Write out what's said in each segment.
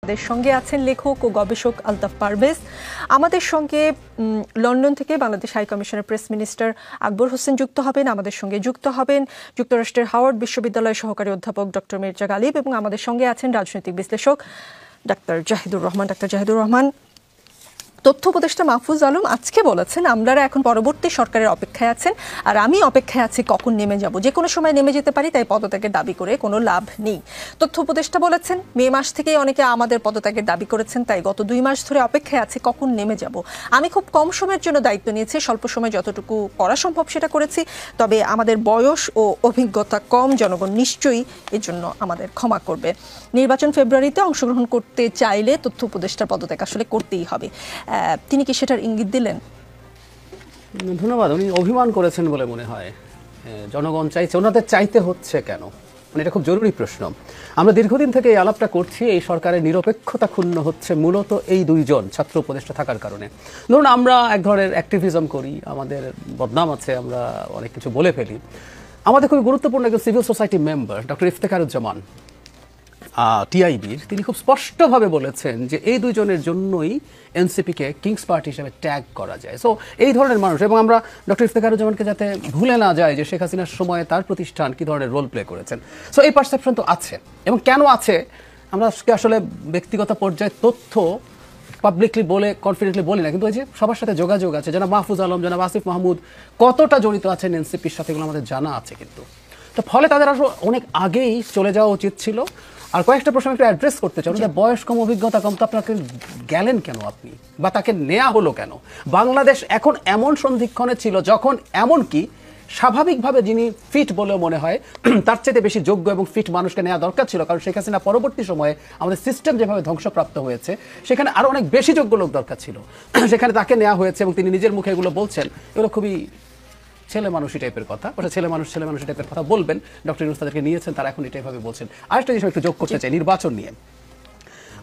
আমাদের সঙ্গে আছেন লেখক ও গবেষক আলতাফ পারভেজ। আমাদের সঙ্গে লন্ডন থেকে বাংলাদেশ হাই কমিশনের প্রেস মিনিস্টার আকবর হোসেন যুক্ত হবেন। আমাদের সঙ্গে যুক্ত হবেন যুক্তরাষ্ট্রের হাওয়ার্ড বিশ্ববিদ্যালয়ের সহকারী অধ্যাপক ডক্টর মির্জা গালিব, এবং আমাদের সঙ্গে আছেন রাজনৈতিক বিশ্লেষক ডাক্তার জাহিদুর রহমান। ডাক্তার জাহিদুর রহমান, তথ্য উপদেষ্টা মাহফুজ আলম আজকে বলেছেন আপনারা এখন পরবর্তী সরকারের অপেক্ষায় আছেন, আর আমি অপেক্ষায় আছি কখন নেমে যাব, যে কোনো সময় নেমে যেতে পারি, তাই পদত্যাগের দাবি করে কোনো লাভ নেই। তথ্য উপদেষ্টা বলেছেন মে মাস থেকেই অনেকে আমাদের পদত্যাগের দাবি করেছেন, তাই গত 2 মাস ধরে অপেক্ষায় আছি কখন নেমে যাব। আমি খুব কম সময়ের জন্য দায়িত্ব নিয়েছি, স্বল্প সময় যতটুকু করা সম্ভব সেটা করেছি, তবে আমাদের বয়স ও অভিজ্ঞতা কম, জনগণ নিশ্চয়ই এর জন্য আমাদের ক্ষমা করবে। নির্বাচন ফেব্রুয়ারিতে অংশগ্রহণ করতে চাইলে তথ্য উপদেষ্টার পদত্যাগ আসলে করতেই হবে, তিনি কি সেটার ইঙ্গিত দিলেন? ধন্যবাদ। উনি অভিমান করেছেন বলে মনে হয়। জনগণ চাইছে, ওনাদের চাইতে হচ্ছে কেন, মানে এটা খুব জরুরি প্রশ্ন। আমরা দীর্ঘদিন থেকে এই আলাপটা করছি, এই সরকারের নিরপেক্ষতা ক্ষুণ্ণ হচ্ছে মূলত এই 2 জন ছাত্র উপদেষ্টা থাকার কারণে। ধরুন আমরা এক ধরনের অ্যাক্টিভিজম করি, আমাদের বদনাম আছে, আমরা অনেক কিছু বলে ফেলি। আমাদের খুবই গুরুত্বপূর্ণ একজন civil society member doctor Iftekharuzzaman টিআইবির, তিনি খুব স্পষ্টভাবে বলেছেন যে এই 2 জনের জন্যই এনসিপিকে কিংস পার্টি হিসেবে ট্যাগ করা যায়। সো এই ধরনের মানুষ, এবং আমরা ডক্টর ইফতেখারুজ্জামানকে যাতে ভুলে না যায় যে শেখ হাসিনার সময়ে তার প্রতিষ্ঠান কী ধরনের রোল প্লে করেছেন। সো এই পারসেপশন তো আছে, এবং কেন আছে আমরা আসলে ব্যক্তিগত পর্যায়ে তথ্য পাবলিকলি বলে কনফিডেন্টলি বলি না, কিন্তু ওই যে সবার সাথে যোগাযোগ আছে, জনাব মাহফুজ আলম, জনাব আসিফ মাহমুদ কতটা জড়িত আছেন এনসিপির সাথে, এগুলো আমাদের জানা আছে। কিন্তু তো ফলে তাদের আসলে অনেক আগেই চলে যাওয়া উচিত ছিল। আর কয়েকটা প্রশ্ন একটু অ্যাড্রেস করতে চাই। ওনাদের বয়স কম, অভিজ্ঞতা কম, তো আপনাকে গেলেন কেন আপনি, বা তাকে নেওয়া হলো কেন? বাংলাদেশ এখন এমন সন্ধিক্ষণে ছিল যখন এমনকি স্বাভাবিকভাবে যিনি ফিট বলেও মনে হয় তার চেয়ে বেশি যোগ্য এবং ফিট মানুষকে নেওয়া দরকার ছিল, কারণ শেখ হাসিনা পরবর্তী সময়ে আমাদের সিস্টেম যেভাবে ধ্বংসপ্রাপ্ত হয়েছে সেখানে আরও অনেক বেশি যোগ্য লোক দরকার ছিল। সেখানে তাকে নেওয়া হয়েছে, এবং তিনি নিজের মুখে এগুলো বলছেন, এগুলো খুবই ছেলে মানুষই টাইপের কথা। ওটা ছেলে মানুষ টাইপের কথা বলবেন। ডক্টর ইউনূস তাদেরকে নিয়েছেন, তারা এখন এটাইভাবে বলছেন। আরেকটা জিনিস একটু যোগ করতে চাই নির্বাচন নিয়ে।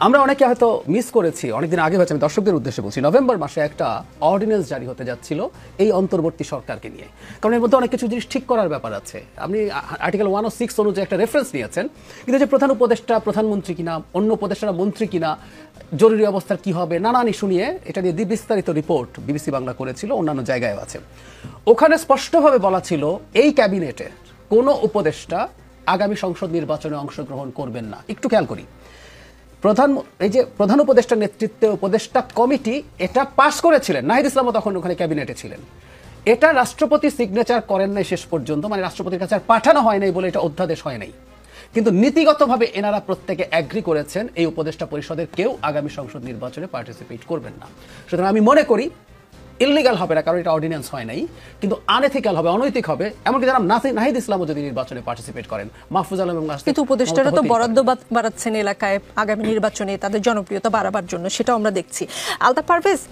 আমরা অনেকে হয়তো মিস করেছি, অনেকদিন আগে হয়েছে, আমি দর্শকদের উদ্দেশ্যে বলছি, নভেম্বর মাসে একটা অর্ডিন্যান্স জারি হতে যাচ্ছিল এই অন্তর্বর্তী সরকারকে নিয়ে, কারণ এর মধ্যে অনেক কিছু জিনিস ঠিক করার ব্যাপার আছে। আপনি আর্টিকেল 106 অনুযায়ী একটা রেফারেন্স নিয়েছেন, কিন্তু যে প্রধান উপদেষ্টা প্রধানমন্ত্রী কিনা, অন্য উপদেষ্টারা মন্ত্রী কিনা, জরুরি অবস্থার কি হবে, নানান ইস্যু নিয়ে এটা নিয়ে বিস্তারিত রিপোর্ট বিবিসি বাংলা করেছিল, অন্যান্য জায়গায় আছে। ওখানে স্পষ্টভাবে বলা ছিল এই ক্যাবিনেটে কোনো উপদেষ্টা আগামী সংসদ নির্বাচনে অংশগ্রহণ করবেন না। একটু খেয়াল করি, এই যে প্রধান উপদেষ্টার নেতৃত্বে উপদেষ্টা কমিটি এটা পাশ করেছিলেন, নাহিদ ইসলামও তখন ওখানে ক্যাবিনেটে ছিলেন। এটা রাষ্ট্রপতি সিগনেচার করেন নাই শেষ পর্যন্ত, মানে রাষ্ট্রপতির কাছে আর পাঠানো হয় নাই বলে এটা অধ্যাদেশ হয় নাই, কিন্তু নীতিগতভাবে এনারা প্রত্যেকে অ্যাগ্রি করেছেন এই উপদেষ্টা পরিষদের কেউ আগামী সংসদ নির্বাচনে পার্টিসিপেট করবেন না। সুতরাং আমি মনে করি ইললিগাল হবে না, কারণ এটা অর্ডিন্যান্স হয় নাই, কিন্তু আনএথিক্যাল হবে, অনৈতিক হবে। এমনকি যারা নাহিদ ইসলামও যদি নির্বাচনে পার্টিসিপেট করেন, মাহফুজ আলম এবং কিন্তু উপদেষ্টারা তো বরাদ্দ বাড়াচ্ছেন এলাকায় আগামী নির্বাচনে তাদের জনপ্রিয়তা বাড়াবার জন্য, সেটাও আমরা দেখছি। আলতাফ পারভেজ,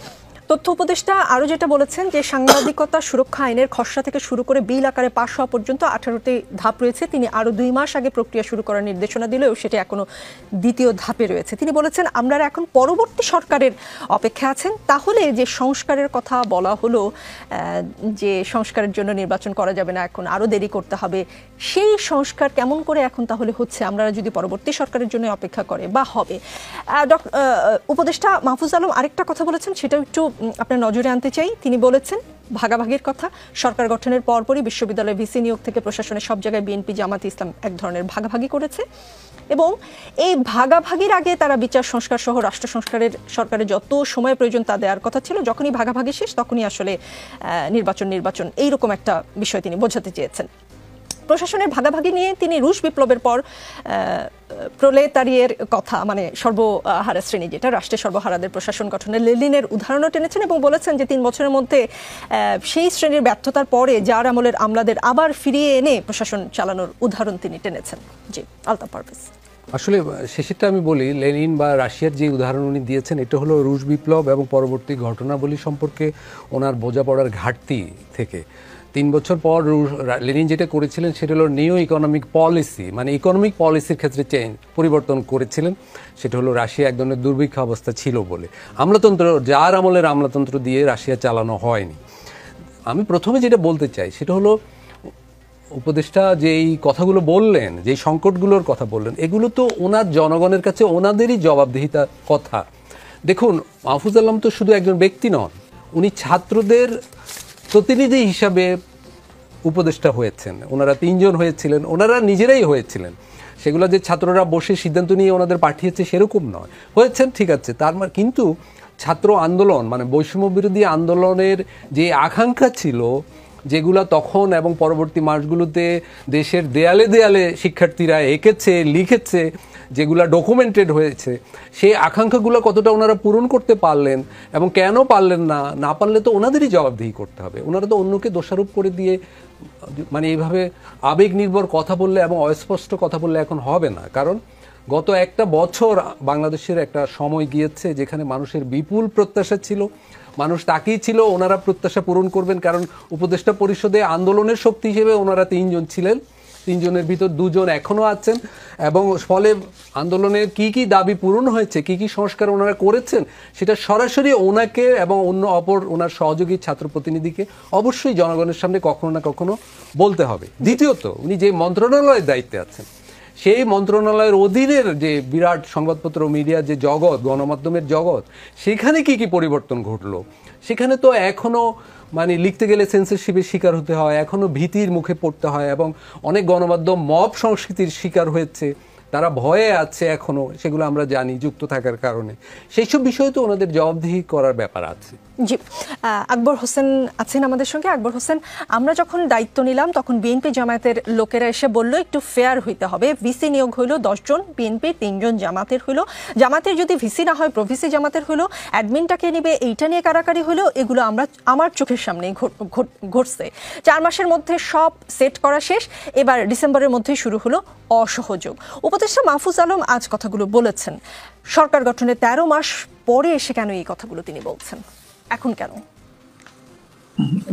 তথ্য উপদেষ্টা আরও যেটা বলেছেন যে সাংবাদিকতা সুরক্ষা আইনের খসড়া থেকে শুরু করে বিল আকারে পাশ হওয়া পর্যন্ত 18টি ধাপ রয়েছে। তিনি আরও 2 মাস আগে প্রক্রিয়া শুরু করার নির্দেশনা দিলেও সেটা এখনো 2য় ধাপে রয়েছে। তিনি বলেছেন আপনারা এখন পরবর্তী সরকারের অপেক্ষা আছেন, তাহলে যে সংস্কারের কথা বলা হলো, যে সংস্কারের জন্য নির্বাচন করা যাবে না, এখন আরও দেরি করতে হবে, সেই সংস্কার কেমন করে এখন তাহলে হচ্ছে আপনারা যদি পরবর্তী সরকারের জন্য অপেক্ষা করে বা হবে? উপদেষ্টা মাহফুজ আলম আরেকটা কথা বলেছেন, সেটাও একটু আপনার নজরে আনতে চাই। তিনি বলেছেন ভাগাভাগির কথা। সরকার গঠনের পরপরই বিশ্ববিদ্যালয়ে ভিসি নিয়োগ থেকে প্রশাসনের সব জায়গায় বিএনপি জামাতে ইসলাম এক ধরনের ভাগাভাগি করেছে, এবং এই ভাগাভাগির আগে তারা বিচার সংস্কার সহ রাষ্ট্র সংস্কারের সরকারের যত সময় প্রয়োজন তা দেওয়ার কথা ছিল, যখনই ভাগাভাগি শেষ তখনই আসলে নির্বাচন এইরকম একটা বিষয় তিনি বোঝাতে চেয়েছেন। প্রশাসনের ভাগাভাগি নিয়ে তিনি রুশ বিপ্লবের পর প্রলেতারিয়ের কথা, মানে সর্বহারা শ্রেণী, যেটা রাষ্ট্রের সর্বহারাদের প্রশাসন গঠনের লেনিনের উদাহরণও টেনেছেন, এবং বলেছেন যে 3 বছরের মধ্যে সেই শ্রেণীর ব্যর্থতার পরে যার আমলের আমলাদের আবার ফিরিয়ে এনে প্রশাসন চালানোর উদাহরণ তিনি টেনেছেন। জি, আলতাফ পারভেজ। আসলে শেষেরটা আমি বলি, লেনিন বা রাশিয়ার যে উদাহরণ উনি দিয়েছেন, এটা হলো রুশ বিপ্লব এবং পরবর্তী ঘটনাবলী সম্পর্কে ওনার বোঝাপড়ার ঘাটতি থেকে। 3 বছর পর লেনিন যেটা করেছিলেন সেটা হলো নিও ইকোনমিক পলিসি, মানে ইকোনমিক পলিসির ক্ষেত্রে পরিবর্তন করেছিলেন। সেটা হলো রাশিয়া এক ধরনের দুর্ভিক্ষ অবস্থা ছিল বলে। আমলাতন্ত্র, যার আমলের আমলাতন্ত্র দিয়ে রাশিয়া চালানো হয়নি। আমি প্রথমে যেটা বলতে চাই সেটা হলো উপদেষ্টা যে এই কথাগুলো বললেন, যে সংকটগুলোর কথা বললেন, এগুলো তো ওনার জনগণের কাছে ওনাদেরই জবাবদিহিতার কথা। দেখুন, মাহফুজ আলম তো শুধু একজন ব্যক্তি নন, উনি ছাত্রদের প্রতিনিধি হিসাবে উপদেষ্টা হয়েছেন। ওনারা 3 জন হয়েছিলেন, ওনারা নিজেরাই হয়েছিলেন। সেগুলো যে ছাত্ররা বসে সিদ্ধান্ত নিয়ে ওনাদের পাঠিয়েছে সেরকম নয়, হয়েছেন ঠিক আছে। কিন্তু ছাত্র আন্দোলন মানে বৈষম্য বিরোধী আন্দোলনের যে আকাঙ্ক্ষা ছিল, যেগুলো তখন এবং পরবর্তী মাসগুলোতে দেশের দেয়ালে দেয়ালে শিক্ষার্থীরা এঁকেছে, লিখেছে, যেগুলা ডকুমেন্টেড হয়েছে, সেই আকাঙ্ক্ষাগুলো কতটা ওনারা পূরণ করতে পারলেন এবং কেন পারলেন না পারলে তো ওনাদেরই জবাবদিহি করতে হবে। ওনারা তো অন্যকে দোষারোপ করে দিয়ে মানে এইভাবে আবেগ নির্ভর কথা বললে এবং অস্পষ্ট কথা বললে এখন হবে না। কারণ গত একটা বছর বাংলাদেশের একটা সময় গিয়েছে যেখানে মানুষের বিপুল প্রত্যাশা ছিল, মানুষ তাকিয়ে ছিল ওনারা প্রত্যাশা পূরণ করবেন। কারণ উপদেষ্টা পরিষদে আন্দোলনের শক্তি হিসেবে ওনারা 3 জন ছিলেন, 3 জনের ভিতর 2 জন এখনও আছেন, এবং ফলে আন্দোলনের কি কি দাবি পূরণ হয়েছে, কি কি সংস্কার ওনারা করেছেন, সেটা সরাসরি ওনাকে এবং অন্য অপর ওনার সহযোগী ছাত্র প্রতিনিধিকে অবশ্যই জনগণের সামনে কখনো না কখনো বলতে হবে। দ্বিতীয়ত, উনি যে মন্ত্রণালয়ের দায়িত্বে আছেন, সেই মন্ত্রণালয়ের অধীনের যে বিরাট সংবাদপত্র মিডিয়ার যে জগৎ, গণমাধ্যমের জগৎ, সেখানে কি কি পরিবর্তন ঘটলো? সেখানে তো এখনও মানে লিখতে গেলে সেন্সরশিপের শিকার হতে হয়, এখনও ভীতির মুখে পড়তে হয়, এবং অনেক গণমাধ্যম মব সংস্কৃতির শিকার হয়েছে, তারা ভয়ে আছে এখনও, সেগুলো আমরা জানি যুক্ত থাকার কারণে। সেই সব বিষয়ে তো ওনাদের জবাবদিহি করার ব্যাপার আছে। জি, আকবর হোসেন আছেন আমাদের সঙ্গে। আকবর হোসেন, আমরা যখন দায়িত্ব নিলাম তখন বিএনপি জামায়াতের লোকেরা এসে বললো একটু ফেয়ার হইতে হবে। ভিসি নিয়োগ হইলো 10 জন, বিএনপি 3 জন জামাতের হইলো। জামাতের যদি ভিসি না হয় প্রভিসি জামাতের হইলো, অ্যাডমিনটাকে নিবে এইটা নিয়ে কারাকারি হইলো। এগুলো আমার চোখের সামনেই ঘটছে। 4 মাসের মধ্যে সব সেট করা শেষ, এবার ডিসেম্বরের মধ্যেই শুরু হলো অসহযোগ। উপদেষ্টা মাহফুজ আলম আজ কথাগুলো বলেছেন। সরকার গঠনের 13 মাস পরে এসে কেন এই কথাগুলো তিনি বলছেন, এখন কেন?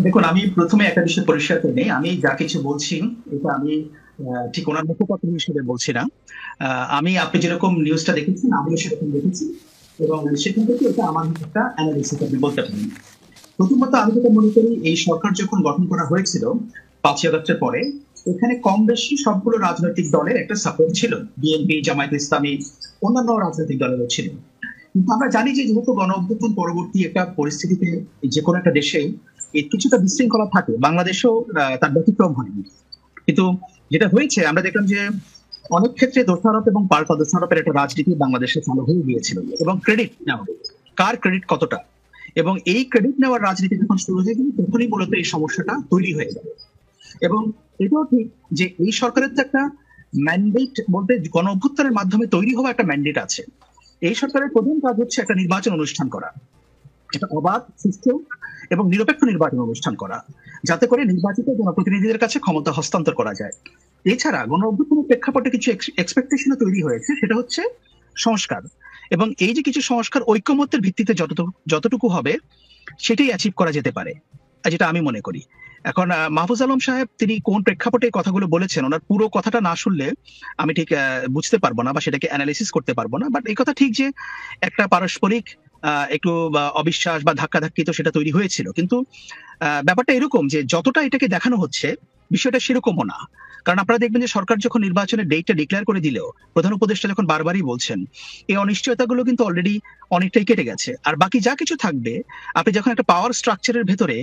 দেখুন, আমি প্রথমে একটা বিষয় পরিষ্কার করে নেই, আমি যা কিছু বলছি এটা আমি ঠিক ওনার মুখপাত্র হিসেবে বলছি না। আপনি যেরকম নিউজটা দেখেছেন আমিও সেরকম দেখেছি, এবং সেখান থেকে এটা আমার একটা অ্যানালিসিস আপনি বলতে পারেন। প্রথমত আমি যেটা মনে করি, এই সরকার যখন গঠন করা হয়েছিল 5ই আগস্টের পরে, এখানে কম বেশি সবগুলো রাজনৈতিক দলের একটা সাপোর্ট ছিল, বিএনপি, জামায়াত ইসলামী, অন্যান্য রাজনৈতিক দলেরও ছিল। কিন্তু আমরা জানি যে যেহেতু গণ অভ্যুত্থান পরবর্তী একটা পরিস্থিতিতে যে কোনো একটা দেশে কিছুটা বিশৃঙ্খলা থাকে, বাংলাদেশেও তার ব্যতিক্রম হয়নি। কিন্তু যেটা হয়েছে আমরা দেখলাম যে অনেক ক্ষেত্রে দোষারোপ এবং পাল্টা দোষারোপের একটা রাজনীতি বাংলাদেশে চালু হয়ে গিয়েছিল, এবং ক্রেডিট নেওয়া, কার ক্রেডিট কতটা, এবং এই ক্রেডিট নেওয়ার রাজনীতি যখন শুরু হয়ে গেল তখনই মূলত এই সমস্যাটা তৈরি হয়ে গেল। এবং এটাও ঠিক যে এই সরকারের তো একটা ম্যান্ডেট বলতে গণ অভ্যুত্থানের মাধ্যমে তৈরি হওয়া একটা ম্যান্ডেট আছে। এই সরকারের প্রধান কাজ হচ্ছে একটা নির্বাচন অনুষ্ঠান করা, একটা অবাধ, সুষ্ঠু এবং নিরপেক্ষ নির্বাচন অনুষ্ঠান করা, যাতে করে নির্বাচিত জনপ্রতিনিধিদের কাছে ক্ষমতা হস্তান্তর করা যায়। এছাড়া গণ অভ্যুত্থানের প্রেক্ষাপটে কিছু এক্সপেকটেশন তৈরি হয়েছে, সেটা হচ্ছে সংস্কার, এবং এই যে কিছু সংস্কার ঐকমত্যের ভিত্তিতে যতটুকু হবে সেটাই অ্যাচিভ করা যেতে পারে, যেটা আমি মনে করি। এখন মাহফুজ আলম সাহেব তিনি কোন প্রেক্ষাপটে কথাগুলো বলেছেন, ওনার পুরো কথাটা না শুনলে আমি ঠিক বুঝতে পারবো না বা সেটাকে অ্যানালিসিস করতে পারবো না। বাট এই কথা ঠিক যে একটা পারস্পরিক একটু অবিশ্বাস বা ধাক্কাধাক্কি তো সেটা তৈরি হয়েছিল, কিন্তু ব্যাপারটা এরকম যে যতটা এটাকে দেখানো হচ্ছে বিষয়টা সেরকমও না। কারণ আপনারা দেখবেন যে সরকার যখন নির্বাচনের ডেটটা ডিক্লেয়ার করে দিলেও প্রধান উপদেষ্টা যখন বারবারই বলছেন, এই অনিশ্চয়তাগুলো কিন্তু অলরেডি অনেকটাই কেটে গেছে। আর বাকি যা কিছু থাকবে, আপনি যখন একটা পাওয়ার স্ট্রাকচারের ভেতরে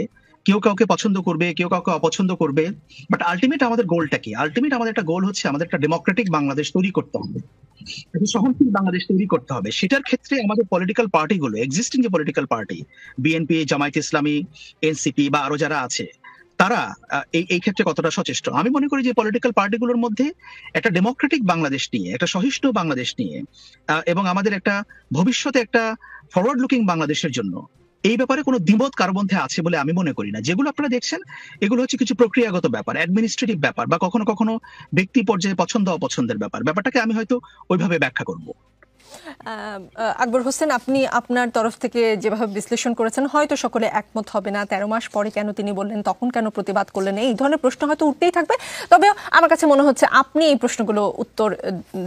কেউ কাউকে পছন্দ করবে, কেউ কাউকে অপছন্দ করবে, বাট আলটিমেট আমাদের গোলটা কি? আলটিমেট আমাদের একটা গোল হচ্ছে আমাদের একটা ডেমোক্রেটিক বাংলাদেশ তৈরি করতে হবে, একটা সহনশীল বাংলাদেশ তৈরি করতে হবে। সেটার ক্ষেত্রে আমাদের পলিটিক্যাল পার্টিগুলো, এক্সিস্টিং যে পলিটিক্যাল পার্টি, বিএনপি, জামায়াত ইসলামী, এনসিপি বা আরো যারা আছে, তারা এই ক্ষেত্রে কতটা সচেষ্ট? আমি মনে করি যে পলিটিক্যাল পার্টিগুলোর মধ্যে একটা ডেমোক্রেটিক বাংলাদেশ নিয়ে, একটা সহিষ্ণু বাংলাদেশ নিয়ে, এবং আমাদের একটা ভবিষ্যতে একটা ফরওয়ার্ড লুকিং বাংলাদেশের জন্য এই ব্যাপারে কোনো দ্বিমত কারো মধ্যে আছে বলে আমি মনে করি না। যেগুলো আপনারা দেখছেন এগুলো হচ্ছে কিছু প্রক্রিয়াগত ব্যাপার, অ্যাডমিনিস্ট্রেটিভ ব্যাপার, বা কখনো কখনো ব্যক্তি পর্যায়ে পছন্দ অপছন্দের ব্যাপার। ব্যাপারটাকে আমি হয়তো ওইভাবে ব্যাখ্যা করব। আকবর হোসেন, আপনি আপনার তরফ থেকে যেভাবে বিশ্লেষণ করেছেন হয়তো সকলে একমত হবে না। 13 মাস পরে কেন তিনি বললেন, তখন কেন প্রতিবাদ করলেন, এই ধরনের প্রশ্ন হয়তো উঠতেই থাকবে। তবে আমার কাছে মনে হচ্ছে আপনি এই প্রশ্নগুলো উত্তর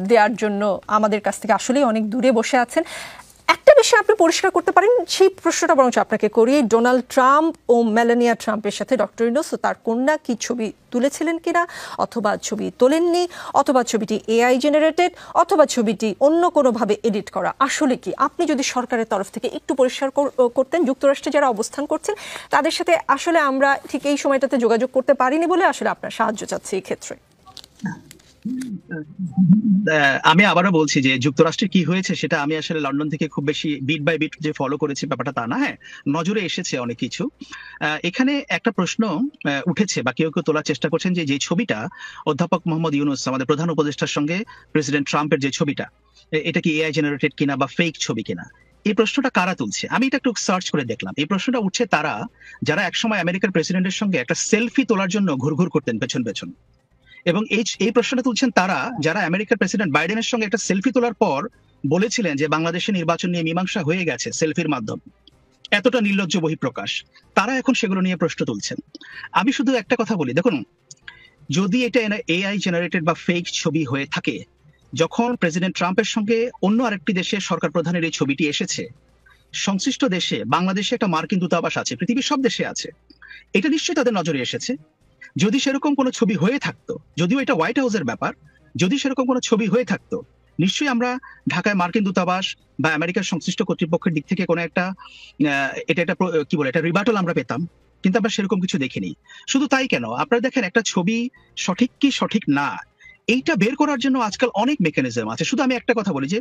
দেওয়ার জন্য আমাদের কাছ থেকে আসলেই অনেক দূরে বসে আছেন। একটা বিষয় আপনি পরিষ্কার করতে পারেন, সেই প্রশ্নটা বরঞ্চ আপনাকে করি। ডোনাল্ড ট্রাম্প ও মেলানিয়া ট্রাম্পের সাথে ডক্টর ইউনূস ও তার কন্যা কি ছবি তুলেছিলেন কিনা, অথবা ছবি তোলেননি, অথবা ছবিটি এআই জেনারেটেড, অথবা ছবিটি অন্য কোনোভাবে এডিট করা, আসলে কি? আপনি যদি সরকারের তরফ থেকে একটু পরিষ্কার করতেন। যুক্তরাষ্ট্রে যারা অবস্থান করছেন তাদের সাথে আসলে আমরা ঠিক এই সময়টাতে যোগাযোগ করতে পারিনি বলে আসলে আপনার সাহায্য চাচ্ছি এই ক্ষেত্রে। আমি আবারও বলছি যে যুক্তরাষ্ট্রে কি হয়েছে সেটা আমি আসলে লন্ডন থেকে খুব বেশি বিট বাই বিট যে ফলো করেছি ব্যাপারটা তা না। হ্যাঁ, নজরে এসেছে অনেক কিছু। এখানে একটা প্রশ্ন উঠেছে বা কেউ কেউ তোলার চেষ্টা করছেন যে ছবিটা অধ্যাপক মোহাম্মদ ইউনূস আমাদের প্রধান উপদেষ্টার সঙ্গে প্রেসিডেন্ট ট্রাম্পের যে ছবিটা, এটা কি এআই জেনারেটেড কিনা বা ফেক ছবি কিনা, এই প্রশ্নটা কারা তুলছে? আমি এটা একটু সার্চ করে দেখলাম। এই প্রশ্নটা উঠছে তারা যারা একসময় আমেরিকার প্রেসিডেন্টের সঙ্গে একটা সেলফি তোলার জন্য ঘুরঘুর করতেন পেছন পেছন, এবং এই প্রশ্নটা তুলছেন তারা যারা আমেরিকার প্রেসিডেন্ট বাইডেনের সঙ্গে একটা সেলফি তোলার পর বলেছিলেন যে বাংলাদেশের নির্বাচন নিয়ে মীমাংসা হয়ে গেছে সেলফির মাধ্যমে। এতটা নির্লজ্জ বহিঃপ্রকাশ, তারা এখন সেগুলো নিয়ে প্রশ্ন তুলছেন। আমি শুধু একটা কথা বলি, দেখুন, যদি এটা এআই জেনারেটেড বা ফেক ছবি হয়ে থাকে, যখন প্রেসিডেন্ট ট্রাম্পের সঙ্গে অন্য আরেকটি দেশের সরকার প্রধানের এই ছবিটি এসেছে, সংশ্লিষ্ট দেশে, বাংলাদেশে একটা মার্কিন দূতাবাস আছে, পৃথিবীর সব দেশে আছে, এটা নিশ্চয়ই তাদের নজরে এসেছে। যদি সেরকম কোনো ছবি হয়ে থাকতো, যদিও এটা হোয়াইট হাউসের ব্যাপার, যদি সেরকম কোনো ছবি হয়ে থাকতো, নিশ্চয়ই আমরা ঢাকায় মার্কিন দূতাবাস বা আমেরিকার সংশ্লিষ্ট কর্তৃপক্ষের দিক থেকে কোনো একটা এটা রিবাটল আমরা পেতাম, কিন্তু আমরা সেরকম কিছু দেখিনি। শুধু তাই কেন, আপনারা দেখেন একটা ছবি সঠিক কি সঠিক না, এইটা বের করার জন্য আজকাল অনেক মেকানিজম আছে। শুধু আমি একটা কথা বলি যে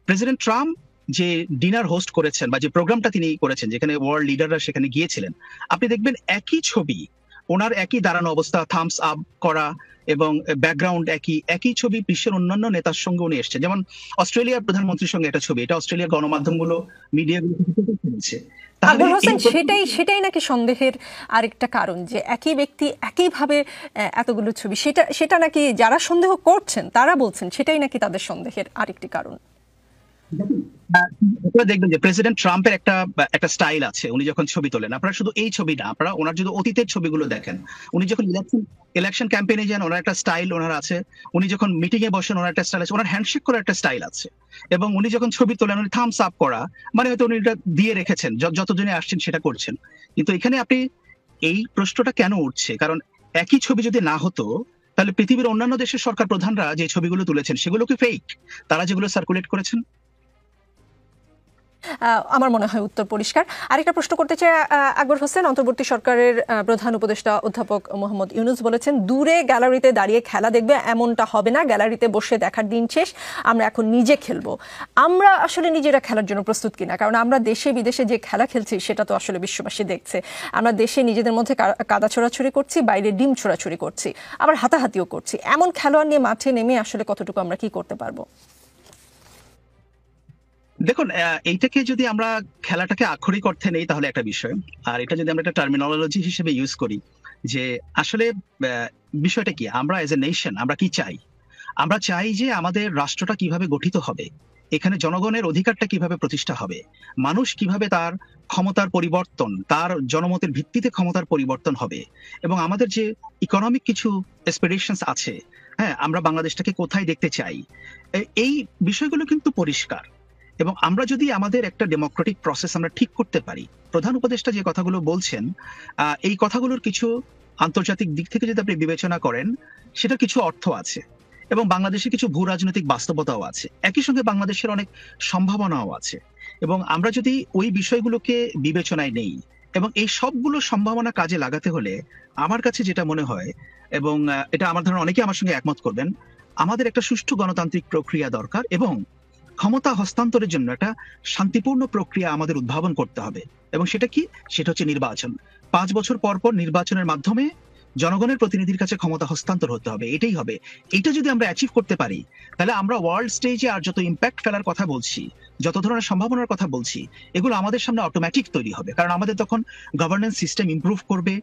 প্রেসিডেন্ট ট্রাম্প যে ডিনার হোস্ট করেছেন বা যে প্রোগ্রামটা তিনি করেছেন, যেখানে ওয়ার্ল্ড লিডাররা সেখানে গিয়েছিলেন, আপনি দেখবেন একই ছবি, ওনার একই দাঁড়ানো অবস্থা, থামস আপ করা এবং ব্যাকগ্রাউন্ড একই ছবি বিশ্বের অন্যান্য নেতার সঙ্গে উনি এসছেন। যেমন অস্ট্রেলিয়ার প্রধানমন্ত্রীর সঙ্গে একটা ছবি, এটা অস্ট্রেলিয়ার গণমাধ্যমগুলো, মিডিয়াগুলো করেছে। আকবর হোসেন, সেটাই নাকি সন্দেহের আরেকটা কারণ, যে একই ব্যক্তি একইভাবে এতগুলো ছবি, সেটা নাকি যারা সন্দেহ করছেন তারা বলছেন সেটাই নাকি তাদের সন্দেহের আরেকটি কারণ। আপনারা দেখবেন যে প্রেসিডেন্ট ট্রাম্পের একটা স্টাইল আছে, উনি যখন ছবি তোলেন, আপনারা শুধু এই ছবি না, আপনারা ওনার যদি অতীতের ছবিগুলো দেখেন, উনি যখন ইলেকশন ক্যাম্পেইনে যান ওনার একটা স্টাইল ওনার আছে, উনি যখন মিটিং এ বসেন ওনার একটা স্টাইল আছে, ওনার হ্যান্ডশেক করার একটা স্টাইল আছে, এবং উনি যখন ছবি তোলেন উনি থামস আপ করা, মানে হয়তো উনি এটা দিয়ে রেখেছেন, যতজনে আসছেন সেটা করছেন। কিন্তু এখানে আপনি এই প্রশ্নটা কেন উঠছে, কারণ একই ছবি যদি না হতো তাহলে পৃথিবীর অন্যান্য দেশের সরকার প্রধানরা যে ছবিগুলো তুলেছেন সেগুলো কি ফেক, তারা যেগুলো সার্কুলেট করেছেন? আমার মনে হয় উত্তর পরিষ্কার। আরেকটা প্রশ্ন করতে চাই আকবর হোসেন, অন্তর্বর্তী সরকারের প্রধান উপদেষ্টা অধ্যাপক মোহাম্মদ ইউনূস বলেছেন দূরে গ্যালারিতে দাঁড়িয়ে খেলা দেখবে এমনটা হবে না, গ্যালারিতে বসে দেখার দিন শেষ, আমরা এখন নিজে খেলবো। আমরা আসলে নিজেরা খেলার জন্য প্রস্তুত কিনা? কারণ আমরা দেশে বিদেশে যে খেলা খেলছি সেটা তো আসলে বিশ্ববাসী দেখছে। আমরা দেশে নিজেদের মধ্যে কাদা ছোড়াছুড়ি করছি, বাইরে ডিম ছোড়াছুড়ি করছি, আবার হাতাহাতিও করছি। এমন খেলোয়াড় নিয়ে মাঠে নেমে আসলে কতটুকু আমরা কি করতে পারবো? দেখুন, এইটাকে যদি আমরা খেলাটাকে আক্ষরিক অর্থে নেই তাহলে একটা বিষয়, আর এটা যদি আমরা একটা টার্মিনোলজি হিসেবে ইউজ করি, যে আসলে বিষয়টা কি, আমরা এজ এ নেশন আমরা কি চাই? আমরা চাই যে আমাদের রাষ্ট্রটা কিভাবে গঠিত হবে, এখানে জনগণের অধিকারটা কিভাবে প্রতিষ্ঠা হবে, মানুষ কিভাবে তার ক্ষমতার পরিবর্তন, তার জনমতের ভিত্তিতে ক্ষমতার পরিবর্তন হবে, এবং আমাদের যে ইকোনমিক কিছু এসপিরেশনস আছে, হ্যাঁ, আমরা বাংলাদেশটাকে কোথায় দেখতে চাই, এই বিষয়গুলো কিন্তু পরিষ্কার। এবং আমরা যদি আমাদের একটা ডেমোক্রেটিক প্রসেস আমরা ঠিক করতে পারি, প্রধান উপদেষ্টা যে কথাগুলো বলছেন, এই কথাগুলোর কিছু আন্তর্জাতিক দিক থেকে যদি আপনি বিবেচনা করেন, সেটা কিছু অর্থ আছে, এবং বাংলাদেশে কিছু ভূ রাজনৈতিক বাস্তবতাও আছে, একই সঙ্গে বাংলাদেশের অনেক সম্ভাবনাও আছে। এবং আমরা যদি ওই বিষয়গুলোকে বিবেচনায় নেই এবং এই সবগুলো সম্ভাবনা কাজে লাগাতে হলে, আমার কাছে যেটা মনে হয়, এবং এটা আমার ধারণা অনেকে আমার সঙ্গে একমত করবেন, আমাদের একটা সুষ্ঠু গণতান্ত্রিক প্রক্রিয়া দরকার, এবং ক্ষমতা হস্তান্তরের জন্য একটা শান্তিপূর্ণ প্রক্রিয়া আমাদের উদ্ভাবন করতে হবে। এবং সেটা কি? সেটা হচ্ছে নির্বাচন। 5 বছর পর পর নির্বাচনের মাধ্যমে জনগণের প্রতিনিধির কাছে ক্ষমতা হস্তান্তর হতে হবে, এটাই হবে। এটা যদি আমরা অ্যাচিভ করতে পারি, তাহলে আমরা ওয়ার্ল্ড স্টেজে আর যত ইম্প্যাক্ট ফেলার কথা বলছি, যত ধরনের সম্ভাবনার কথা বলছি, এগুলো আমাদের সামনে অটোমেটিক তৈরি হবে। কারণ আমাদের তখন গভর্নেন্স সিস্টেম ইমপ্রুভ করবে,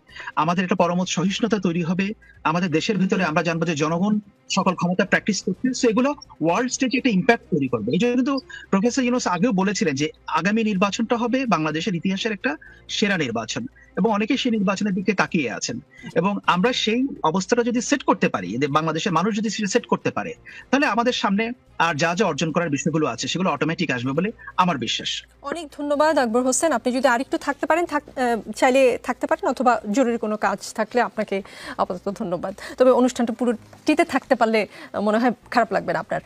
আমাদের একটা পরমত সহিষ্ণুতা তৈরি হবে, আমাদের দেশের ভিতরে আমরা জানবো যে জনগণ সকল ক্ষমতা প্র্যাকটিস করছে, সো এগুলো ওয়ার্ল্ড স্টেজে একটা ইম্প্যাক্ট তৈরি করবে। এই জন্য কিন্তু প্রফেসর ইউনূস আগেও বলেছিলেন যে আগামী নির্বাচনটা হবে বাংলাদেশের ইতিহাসের একটা সেরা নির্বাচন। এবং অনেকেই সেই নির্বাচনের দিকে তাকিয়ে আছেন। এবং আমরা সেই অবস্থাটা যদি সেট করতে পারি, যে বাংলাদেশের মানুষ যদি সেট করতে পারে, তাহলে আমাদের সামনে আর যা যা অর্জন করার বিষয়গুলো আছে সেগুলো অটোমেটিক আসবে বলে আমার বিশ্বাস। অনেক ধন্যবাদ আকবর হোসেন, আপনি যদি আরেকটু থাকতে পারেন চাইলে থাকতে পারেন, অথবা জরুরি কোনো কাজ থাকলে আপনাকে আপাতত ধন্যবাদ। তবে অনুষ্ঠানটা পুরোটিতে থাকতে পারলে মনে হয় খারাপ লাগবে না আপনার।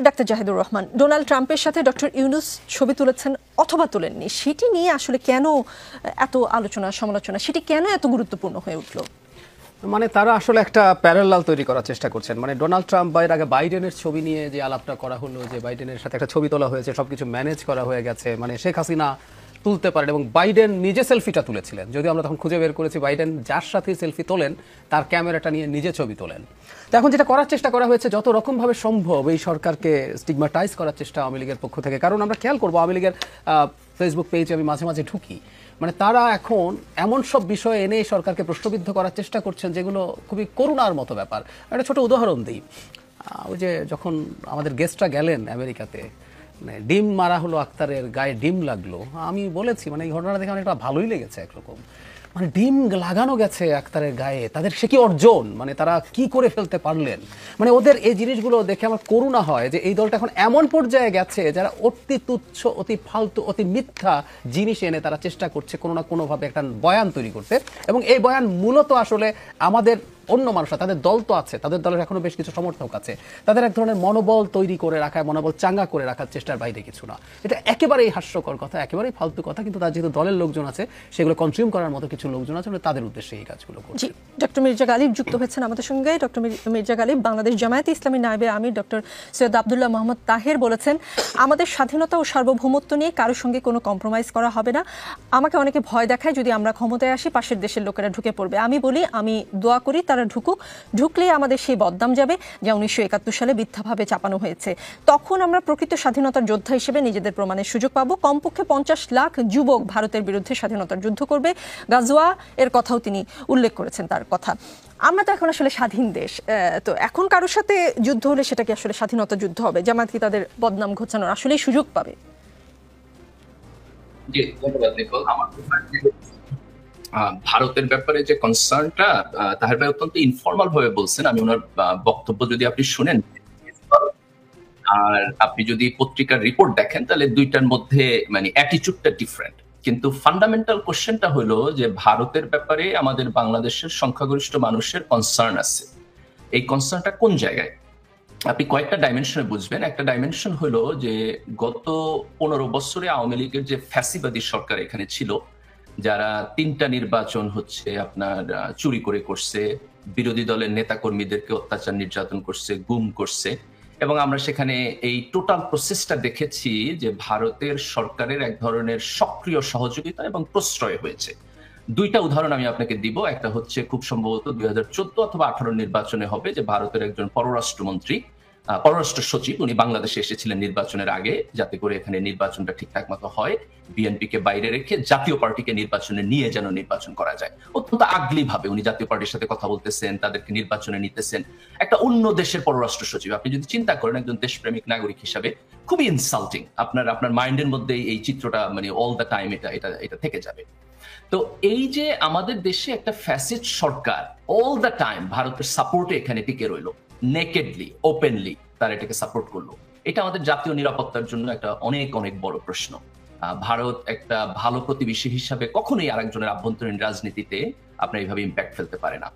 ডাক্তার জাহিদুর রহমান, ডোনাল্ড ট্রাম্পের সাথে ডক্টর ইউনূস ছবি তুলেছেন অথবা তুলেননি, সেটি নিয়ে আসলে কেন এত আলোচনা সমালোচনা, সেটি কেন এত গুরুত্বপূর্ণ হয়ে উঠলো? মানে তারা আসলে একটা প্যারালাল তৈরি করার চেষ্টা করছেন। মানে ডোনাল্ড ট্রাম্প বা এর আগে বাইডেনের ছবি নিয়ে যে আলাপটা করা হলো, যে বাইডেনের সাথে একটা ছবি তোলা হয়েছে, সবকিছু ম্যানেজ করা হয়ে গেছে, মানে শেখ হাসিনা তুলতে পারেন এবং বাইডেন নিজে সেলফিটা তুলেছিলেন, যদিও আমরা তখন খুঁজে বের করেছি বাইডেন যার সাথে সেলফি তোলেন তার ক্যামেরাটা নিয়ে নিজে ছবি তোলেন। তো এখন যেটা করার চেষ্টা করা হয়েছে, যত রকমভাবে সম্ভব এই সরকারকে স্টিগমাটাইজ করার চেষ্টা আওয়ামী লীগের পক্ষ থেকে। কারণ আমরা খেয়াল করবো আওয়ামী লীগের ফেসবুক পেজে আমি মাঝে মাঝে ঢুকি, মানে তারা এখন এমন সব বিষয় এনে সরকারকে প্রশ্নবিদ্ধ করার চেষ্টা করছেন যেগুলো খুবই করুণার মতো ব্যাপার। একটা ছোট উদাহরণ দিই, ওই যে যখন আমাদের গেস্টরা গেলেন আমেরিকাতে, মানে ডিম মারা হলো, আক্তারের গায়ে ডিম লাগলো, আমি বলেছি মানে এই ঘটনাটা দেখে অনেকটা ভালোই লেগেছে একরকম। মানে ডিম লাগানো গেছে আক্তারের গায়ে, তাদের সে কি অর্জন, মানে তারা কি করে ফেলতে পারলেন। মানে ওদের এই জিনিসগুলো দেখে আমার করুণা হয় যে এই দলটা এখন এমন পর্যায়ে গেছে যারা অতি তুচ্ছ, অতি ফালতু, অতি মিথ্যা জিনিস এনে তারা চেষ্টা করছে কোনো না কোনোভাবে একটা বয়ান তৈরি করতে। এবং এই বয়ান মূলত আসলে আমাদের অন্য মানুষরা, তাদের দল তো আছে, তাদের দলের এখনো বেশ কিছু সমর্থক আছে, তাদের এক ধরনের মনোবল তৈরি করে রাখা, মনোবল চাঙ্গা করে রাখার চেষ্টার বাইরে কিছু না। এটা একেবারেই হাস্যকর কথা, একেবারেই ফালতু কথা, কিন্তু তার যেহেতু দলের লোকজন আছে, সেগুলো কনজিউম করার মতো কিছু লোকজন আছে, তাদের উদ্দেশ্যে এই কাজগুলো করছে। ডক্টর মির্জা গালিব যুক্ত হয়েছেন আমাদের সঙ্গে। ডক্টর মির্জা গালিব, বাংলাদেশ জামায়াতে ইসলামী নায়েবে আমির ডক্টর সৈয়দ আব্দুল্লাহ মোহাম্মদ তাহের বলেছেন, আমাদের স্বাধীনতা ও সার্বভৌমত্ব নিয়ে কারোর সঙ্গে কোনো কম্প্রোমাইজ করা হবে না। আমাকে অনেকে ভয় দেখায় যদি আমরা ক্ষমতায় আসি পাশের দেশের লোকেরা ঢুকে পড়বে। আমি বলি আমি দোয়া করি তারা ঢুকুক, ঢুকলেই আমাদের সেই বদনাম যাবে যা 1971 সালে মিথ্যাভাবে চাপানো হয়েছে। তখন আমরা প্রকৃত স্বাধীনতার যোদ্ধা হিসেবে নিজেদের প্রমাণের সুযোগ পাবো। কমপক্ষে 50 লাখ যুবক ভারতের বিরুদ্ধে স্বাধীনতার যুদ্ধ করবে। গাজওয়া এর কথাও তিনি উল্লেখ করেছেন তার কথা। আমরা তো এখন আসলে স্বাধীন দেশ, তো এখন কারোর সাথে যুদ্ধ হলে সেটা কি আসলে স্বাধীনতা যুদ্ধ হবে? জামায়াত কি তাদের বদনাম ঘোচানোর আসলেই সুযোগ পাবে? জি, ধন্যবাদ নিকোল। আমার ভারতের ব্যাপারে যে কনসার্নটা তাহের ভাই অত্যন্ত ইনফর্মাল ভাবে বলছেন। আমি ওনার বক্তব্য যদি আপনি শুনেন আর আপনি যদি পত্রিকার রিপোর্ট দেখেন, তাহলে দুইটার মধ্যে মানে অ্যাটিটিউডটা ডিফারেন্ট। কিন্তু ফান্ডামেন্টাল কোশ্চেনটা হলো যে ভারতের ব্যাপারে আমাদের বাংলাদেশের সংখ্যাগরিষ্ঠ মানুষের কনসার্ন আছে। এই কনসার্নটা কোন জায়গায় আপনি কয়েকটা ডাইমেনশনে বুঝবেন। একটা ডাইমেনশন হলো যে গত 15 বছরে আওয়ামী লীগের যে ফ্যাসিবাদী সরকার এখানে ছিল, যারা 3টা নির্বাচন হচ্ছে আপনার চুরি করে করছে, বিরোধী দলের নেতাকর্মীদেরকে অত্যাচার নির্যাতন করছে, গুম করছে, এবং আমরা সেখানে এই টোটাল প্রসেসটা দেখেছি যে ভারতের সরকারের এক ধরনের সক্রিয় সহযোগিতা এবং প্রশ্রয় হয়েছে। দুইটা উদাহরণ আমি আপনাকে দিব। একটা হচ্ছে খুব সম্ভবত 2014 অথবা 18 নির্বাচনে হবে, যে ভারতের একজন পররাষ্ট্র সচিব উনি বাংলাদেশে এসেছিলেন নির্বাচনের আগে, যাতে করে এখানে নির্বাচনটা ঠিকঠাক মতো হয়, বিএনপিকে বাইরে রেখে জাতীয় পার্টিকে নির্বাচনে নিয়ে যেন নির্বাচন করা যায়। অত্যন্ত আগলি ভাবে উনি জাতীয় পার্টির সাথে কথা বলতেছেন, তাদেরকে নির্বাচনে নিতেছেন। একটা অন্য দেশের পররাষ্ট্র সচিব, আপনি যদি চিন্তা করেন একজন দেশপ্রেমিক নাগরিক হিসাবে, খুবই ইনসাল্টিং। আপনার মাইন্ডের মধ্যে এই চিত্রটা মানে অল দ্য টাইম এটা থেকে যাবে। তো এই যে আমাদের দেশে একটা fascist Sarkar all the time ভারতের সাপোর্টে এখানে টিকে রইল, নেকেডলি ওপেনলি তারা এটাকে সাপোর্ট করলো, এটা আমাদের জাতীয় নিরাপত্তার জন্য একটা অনেক অনেক বড় প্রশ্ন। ভারত একটা ভালো প্রতিবেশী হিসাবে কখনোই আরেকজনের আভ্যন্তরীণ রাজনীতিতে আপনার এইভাবে ইম্প্যাক্ট ফেলতে পারে না।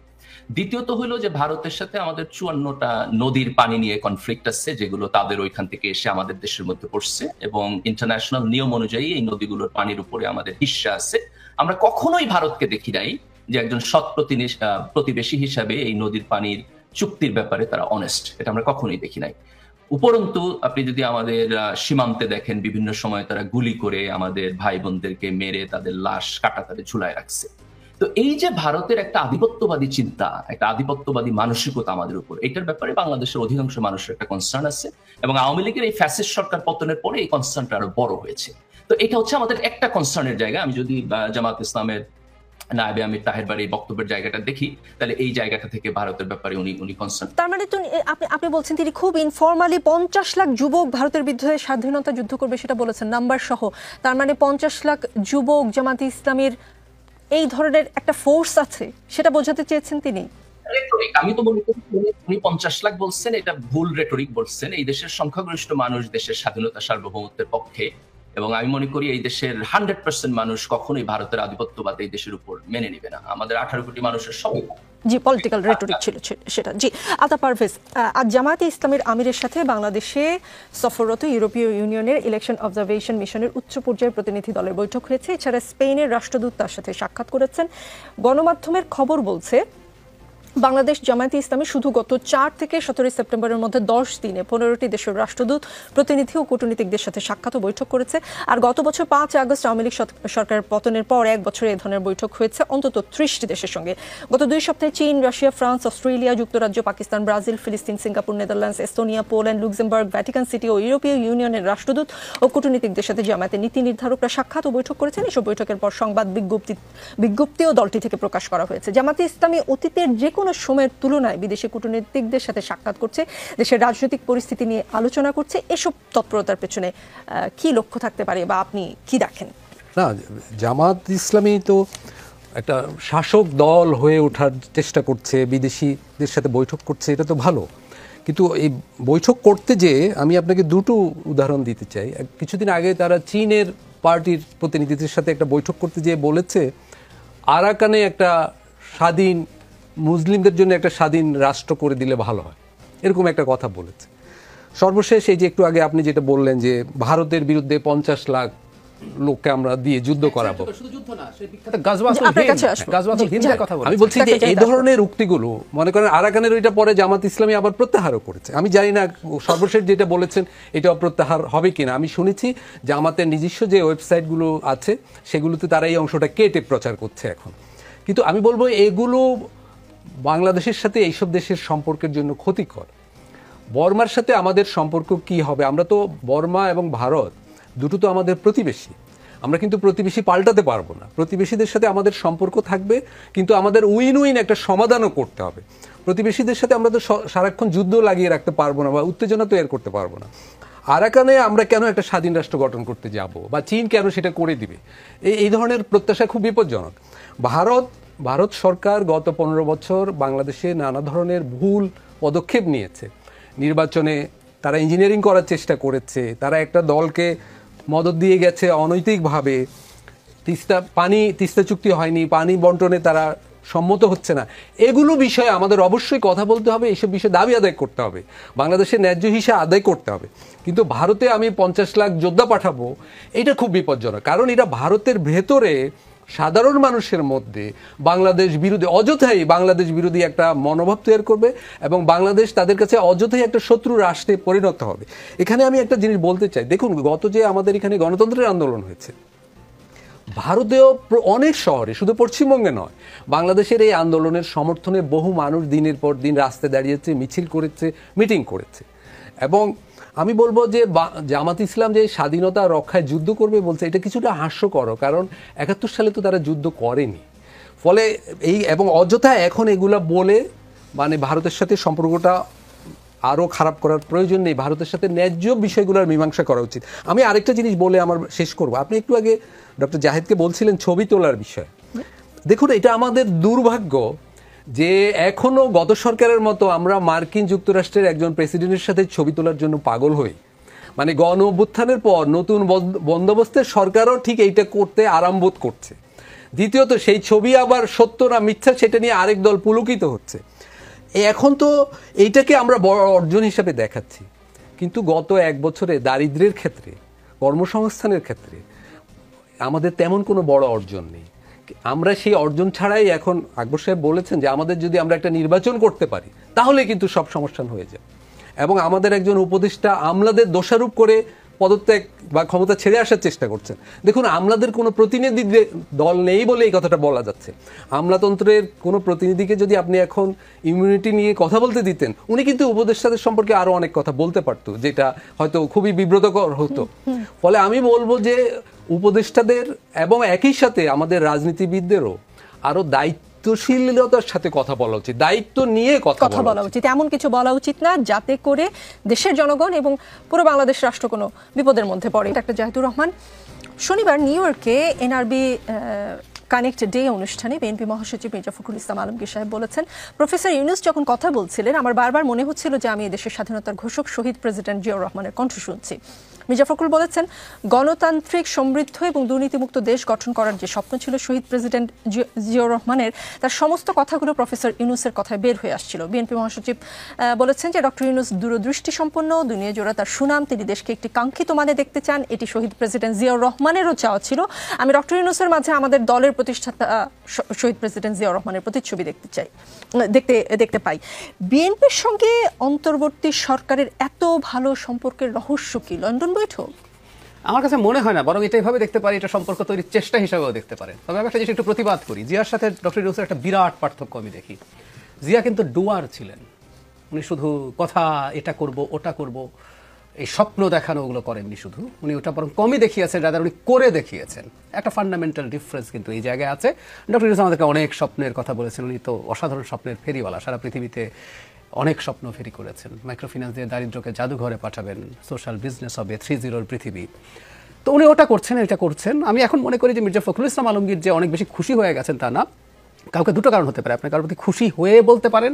দ্বিতীয়ত হলো যে ভারতের সাথে আমাদের 54টা নদীর পানি নিয়ে কনফ্লিক্ট আছে, যেগুলো তাদের ওইখান থেকে এসে আমাদের দেশের মধ্যে পড়ছে, এবং ইন্টারন্যাশনাল নিয়ম অনুযায়ী এই নদীগুলোর পানির উপরে আমাদের হিস্সা আছে। আমরা কখনোই ভারতকে দেখি নাই যে একজন সৎ প্রতিবেশী হিসাবে এই নদীর পানির চুক্তির ব্যাপারে তারা অনেস্ট, এটা আমরা কখনোই দেখি নাই। উপরন্তু আপনি যদি আমাদের সীমান্তে দেখেন, বিভিন্ন সময় তারা গুলি করে আমাদের ভাই বোনদেরকে মেরে তাদের লাশ কাটাতারে ঝুলায় রাখছে। তো এই যে ভারতের একটা আধিপত্যবাদী চিন্তা, একটা আধিপত্যবাদী মানসিকতা আমাদের উপর, এটার ব্যাপারে বাংলাদেশের অধিকাংশ মানুষের একটা কনসার্ন আছে, এবং আওয়ামী লীগের এই ফ্যাসিস্ট সরকার পতনের পরে এই কনসার্নটা আরো বড় হয়েছে। তো এটা হচ্ছে আমাদের একটা কনসার্নের জায়গা। আমি যদি জামাত ইসলামের নায়েবে আমির তাহের বাড়ি বক্তব্যের জায়গাটা দেখি, তাহলে এই জায়গাটা থেকে ভারতের ব্যাপারে উনি কনসার্ন। তার মানে তো আপনি বলছেন তিনি খুব ইনফর্মালি 50 লাখ যুবক ভারতের বিরুদ্ধে স্বাধীনতা যুদ্ধ করবে সেটা বলেছেন নাম্বার সহ। তার মানে 50 লাখ যুবক জামাতে ইসলামীর এই ধরনের একটা ফোর্স আছে, সেটা বোঝাতে চেয়েছেন তিনি? রেটরিক, আমি তো মনে করি উনি 50 লাখ বলছেন, এটা ভুল রেটরিক বলছেন। এই দেশের সংখ্যাগরিষ্ঠ মানুষ দেশের স্বাধীনতা সার্বভৌমত্বের পক্ষে, এবং আমি মনে করি এই দেশের 100% মানুষ কখনোই ভারতের আধিপত্যবাদ এই দেশের উপর মেনে নিবে না। আমাদের 18 কোটি মানুষের সবাই জি, পলিটিক্যাল রেটরিক ছিল সেটা। জি, আলতাফ পারভেজ, আজ জামায়াতে ইসলামের আমিরের সাথে বাংলাদেশে সফররত ইউরোপীয় ইউনিয়নের ইলেকশন অবজারভেশন মিশনের উচ্চ পর্যায়ের প্রতিনিধি দলের বৈঠক হয়েছে। এছাড়া স্পেনের রাষ্ট্রদূত তার সাথে সাক্ষাৎ করেছেন। গণমাধ্যমের খবর বলছে বাংলাদেশ জামায়াতে ইসলামী শুধু গত 4 থেকে 17 সেপ্টেম্বরের মধ্যে 10 দিনে 15টি দেশের রাষ্ট্রদূত, প্রতিনিধি ও কূটনীতিকদের সাথে সাক্ষাৎ ও বৈঠক করেছে। আর গত বছর 5 আগস্ট আওয়ামী লীগ সরকারের পতনের পর এক বছরে এ ধরনের বৈঠক হয়েছে অন্তত 30টি দেশের সঙ্গে। গত 2 সপ্তাহে চীন, রাশিয়া, ফ্রান্স, অস্ট্রেলিয়া, যুক্তরাজ্য, পাকিস্তান, ব্রাজিল, ফিলিস্তিন, Singapore, Netherlands, Estonia, Poland, Luxembourg, Vatican City ও ইউরোপীয় ইউনিয়নের রাষ্ট্রদূত ও কূটনীতিকদের সাথে জামায়াতের নীতি নির্ধারকরা সাক্ষাৎ ও বৈঠক করেছেন। এসব বৈঠকের পর সংবাদ বিজ্ঞপ্তিও দলটি থেকে প্রকাশ করা হয়েছে। জামায়াতে ইসলামী অতীতের যে কোনো সময়ের তুলনায় বিদেশি কূটনীতিকদের সাথে সাক্ষাৎ করছে, দেশের রাজনৈতিক পরিস্থিতি নিয়ে আলোচনা করছে। এসব তৎপরতার পেছনে কি লক্ষ্য থাকতে পারে বা আপনি কি দেখেন? না, জামাত ইসলামী তো একটা শাসক দল হয়ে ওঠার চেষ্টা করছে, বিদেশিদের সাথে বৈঠক করছে, এটা তো ভালো। কিন্তু এই বৈঠক করতে যে আমি আপনাকে দুটো উদাহরণ দিতে চাই। কিছুদিন আগে তারা চীনের পার্টির প্রতিনিধিদের সাথে একটা বৈঠক করতে যেয়ে বলেছে আরাকানে একটা স্বাধীন, মুসলিমদের জন্য একটা স্বাধীন রাষ্ট্র করে দিলে ভালো হয়, এরকম একটা কথা বলেছে। সর্বশেষ এই যে একটু আগে আপনি যেটা বললেন যে ভারতের বিরুদ্ধে 50 লাখ লোককে আমরা দিয়ে যুদ্ধ করাবো, আমি বলছি যে এই ধরনের উক্তিগুলো মনে করেন আরাকানের ওইটা পরে জামাত ইসলামী আবার প্রত্যাহারও করেছে। আমি জানি না সর্বশেষ যেটা বলেছেন এটা প্রত্যাহার হবে কিনা। আমি শুনেছি জামাতের নিজস্ব যে ওয়েবসাইটগুলো আছে সেগুলোতে তারা এই অংশটা কেটে প্রচার করছে এখন। কিন্তু আমি বলবো এগুলো বাংলাদেশের সাথে এইসব দেশের সম্পর্কের জন্য ক্ষতিকর। বর্মার সাথে আমাদের সম্পর্ক কি হবে? আমরা তো বর্মা এবং ভারত দুটো তো আমাদের প্রতিবেশী, আমরা কিন্তু প্রতিবেশী পাল্টাতে পারবো না। প্রতিবেশীদের সাথে আমাদের সম্পর্ক থাকবে, কিন্তু আমাদের উইন উইন একটা সমাধানও করতে হবে। প্রতিবেশীদের সাথে আমরা তো সারাক্ষণ যুদ্ধ লাগিয়ে রাখতে পারবো না বা উত্তেজনা তৈরি করতে পারবো না। আরাকানে আমরা কেন একটা স্বাধীন রাষ্ট্র গঠন করতে যাব, বা চীন কেন সেটা করে দিবে? এই ধরনের প্রত্যাশা খুব বিপজ্জনক। ভারত সরকার গত 15 বছর বাংলাদেশে নানা ধরনের ভুল পদক্ষেপ নিয়েছে। নির্বাচনে তারা ইঞ্জিনিয়ারিং করার চেষ্টা করেছে, তারা একটা দলকে মদত দিয়ে গেছে অনৈতিকভাবে, তিস্তা চুক্তি হয়নি, পানি বন্টনে তারা সম্মত হচ্ছে না। এগুলো বিষয়ে আমাদের অবশ্যই কথা বলতে হবে, এইসব বিষয়ে দাবি আদায় করতে হবে, বাংলাদেশের ন্যায্য হিসা আদায় করতে হবে। কিন্তু ভারতে আমি 50 লাখ যোদ্ধা পাঠাবো, এটা খুব বিপজ্জনক। কারণ এটা ভারতের ভেতরে সাধারণ মানুষের মধ্যে বাংলাদেশ বিরোধী, অযথাই বাংলাদেশ বিরোধী একটা মনোভাব তৈরি করবে এবং বাংলাদেশ তাদের কাছে অযথাই একটা শত্রু রাষ্ট্রে পরিণত হবে। এখানে আমি একটা জিনিস বলতে চাই, দেখুন গত যে আমাদের এখানে গণতন্ত্রের আন্দোলন হয়েছে, ভারতেও অনেক শহরে, শুধু পশ্চিমবঙ্গে নয়, বাংলাদেশের এই আন্দোলনের সমর্থনে বহু মানুষ দিনের পর দিন রাস্তায় দাঁড়িয়েছে, মিছিল করেছে, মিটিং করেছে। এবং আমি বলবো যে জামাত ইসলাম যে স্বাধীনতা রক্ষায় যুদ্ধ করবে বলছে, এটা কিছুটা হাস্যকর। কারণ 71 সালে তো তারা যুদ্ধ করেনি। ফলে এবং অযথা এখন এগুলা বলে মানে ভারতের সাথে সম্পর্কটা আরও খারাপ করার প্রয়োজন নেই। ভারতের সাথে ন্যায্য বিষয়গুলোর মীমাংসা করা উচিত। আমি আরেকটা জিনিস বলে আমার শেষ করব। আপনি একটু আগে ডক্টর জাহিদকে বলছিলেন ছবি তোলার বিষয়। দেখুন, এটা আমাদের দুর্ভাগ্য যে এখনো গত সরকারের মতো আমরা মার্কিন যুক্তরাষ্ট্রের একজন প্রেসিডেন্টের সাথে ছবি তোলার জন্য পাগল হই। মানে গণ অভ্যুত্থানের পর নতুন বন্দোবস্তের সরকারও ঠিক এইটা করতে আরাম বোধ করছে। দ্বিতীয়ত সেই ছবি আবার সত্য না মিথ্যা সেটা নিয়ে আরেক দল পুলকিত হচ্ছে। এখন তো এইটাকে আমরা বড় অর্জন হিসাবে দেখাচ্ছি, কিন্তু গত 1 বছরে দারিদ্র্যের ক্ষেত্রে, কর্মসংস্থানের ক্ষেত্রে আমাদের তেমন কোনো বড় অর্জন নেই। আমরা সেই অর্জন ছাড়াই এখন আকবর সাহেব বলেছেন যে আমাদের যদি আমরা একটা নির্বাচন করতে পারি তাহলে কিন্তু সব সমস্যা হয়ে যায়। এবং আমাদের একজন উপদেষ্টা আমলাদের দোষারোপ করে পদত্যাগ বা ক্ষমতা ছেড়ে আসার চেষ্টা করছেন। দেখুন, আমলাদের কোনো প্রতিনিধি দল নেই বলে এই কথাটা বলা যাচ্ছে। আমলাতন্ত্রের কোনো প্রতিনিধিকে যদি আপনি এখন ইমিউনিটি নিয়ে কথা বলতে দিতেন, উনি কিন্তু উপদেষ্টাদের সম্পর্কে আরো অনেক কথা বলতে পারতো, যেটা হয়তো খুবই বিব্রতকর হতো। ফলে আমি বলবো যে উপদেষ্টাদের এবং একই সাথে আমাদের রাজনীতিবিদদেরও আরো দায়িত্বশীলতার সাথে কথা বলা উচিত, দায়িত্ব নিয়ে কথা বলা উচিত। এমন কিছু বলা উচিত না যাতে করে দেশের জনগণ এবং পুরো বাংলাদেশ রাষ্ট্র কোনো বিপদের মধ্যে পড়ে। ডাক্তার জাহিদুর রহমান, শনিবার নিউ ইয়র্কে এনআরবি কানেক্ট ডে অনুষ্ঠানে বিএনপি মহাসচিব মির্জা ফখরুল ইসলাম আলমগীর সাহেব বলেছেন, প্রফেসর ইউনূস যখন কথা বলছিলেন আমার বারবার মনে হচ্ছিল যে আমি এদেশের স্বাধীনতার ঘোষক শহীদ প্রেসিডেন্ট জিয়াউর রহমানের কণ্ঠ শুনছি। মির্জা ফখরুল বলেছেন, গণতান্ত্রিক সমৃদ্ধ এবং দুর্নীতিমুক্ত দেশ গঠন করার যে স্বপ্ন ছিল শহীদ প্রেসিডেন্ট জিয়াউর রহমানের, তার সমস্ত কথাগুলো প্রফেসর ইউনূসের কথায় বের হয়ে আসছিল। বিএনপি মহাসচিব বলেছেন যে ডক্টর ইউনূস দূরদৃষ্টি সম্পন্ন, দুনিয়া জোড়া তার সুনাম, তিনি দেশকে একটি কাঙ্ক্ষিত মানে দেখতে চান, এটি শহীদ প্রেসিডেন্ট জিয়াউর রহমানেরও চাওয়া ছিল। আমি ডক্টর ইউনূসের মাঝে আমাদের দলের প্রতিষ্ঠাতা শহীদ প্রেসিডেন্ট জিয়াউর রহমানের প্রতিচ্ছবি দেখতে পাই। বিএনপির সঙ্গে অন্তর্বর্তী সরকারের এত ভালো সম্পর্কের রহস্য কি? লন্ডন বৈঠক? আমার কাছে মনে হয় না, বরং এটা এইভাবে দেখতে পারি, এটা সম্পর্ক তৈরির চেষ্টা হিসাবেও দেখতে পারেন। তবে আমি একটা জিনিস একটু প্রতিবাদ করি, জিয়ার সাথে ডক্টর ইউনূসের একটা বিরাট পার্থক্য আমি দেখি। জিয়া কিন্তু ডুয়ার ছিলেন, উনি শুধু কথা এটা করব ওটা করব এই স্বপ্ন দেখানো ওগুলো করেননি, শুধু উনি ওটা বরং কমই দেখিয়েছেন, রাদার উনি করে দেখিয়েছেন। একটা ফান্ডামেন্টাল ডিফারেন্স কিন্তু এই জায়গায় আছে। ডক্টর ইউনূস আমাদেরকে অনেক স্বপ্নের কথা বলেছেন, উনি তো অসাধারণ স্বপ্নের ফেরিওয়ালা, সারা পৃথিবীতে অনেক স্বপ্ন ফেরি করেছেন। মাইক্রোফিন্যান্স দিয়ে দারিদ্রকে জাদুঘরে পাঠাবেন, সোশ্যাল বিজনেস হবে 3.0 পৃথিবী, তো উনি ওটা করছেন এটা করছেন। আমি এখন মনে করি যে মির্জা ফখরুল ইসলাম আলমগীর যে অনেক বেশি খুশি হয়ে গেছেন তা না, কাউকে দুটো কারণ হতে পারে। আপনি কারোর প্রতি খুশি হয়ে বলতে পারেন,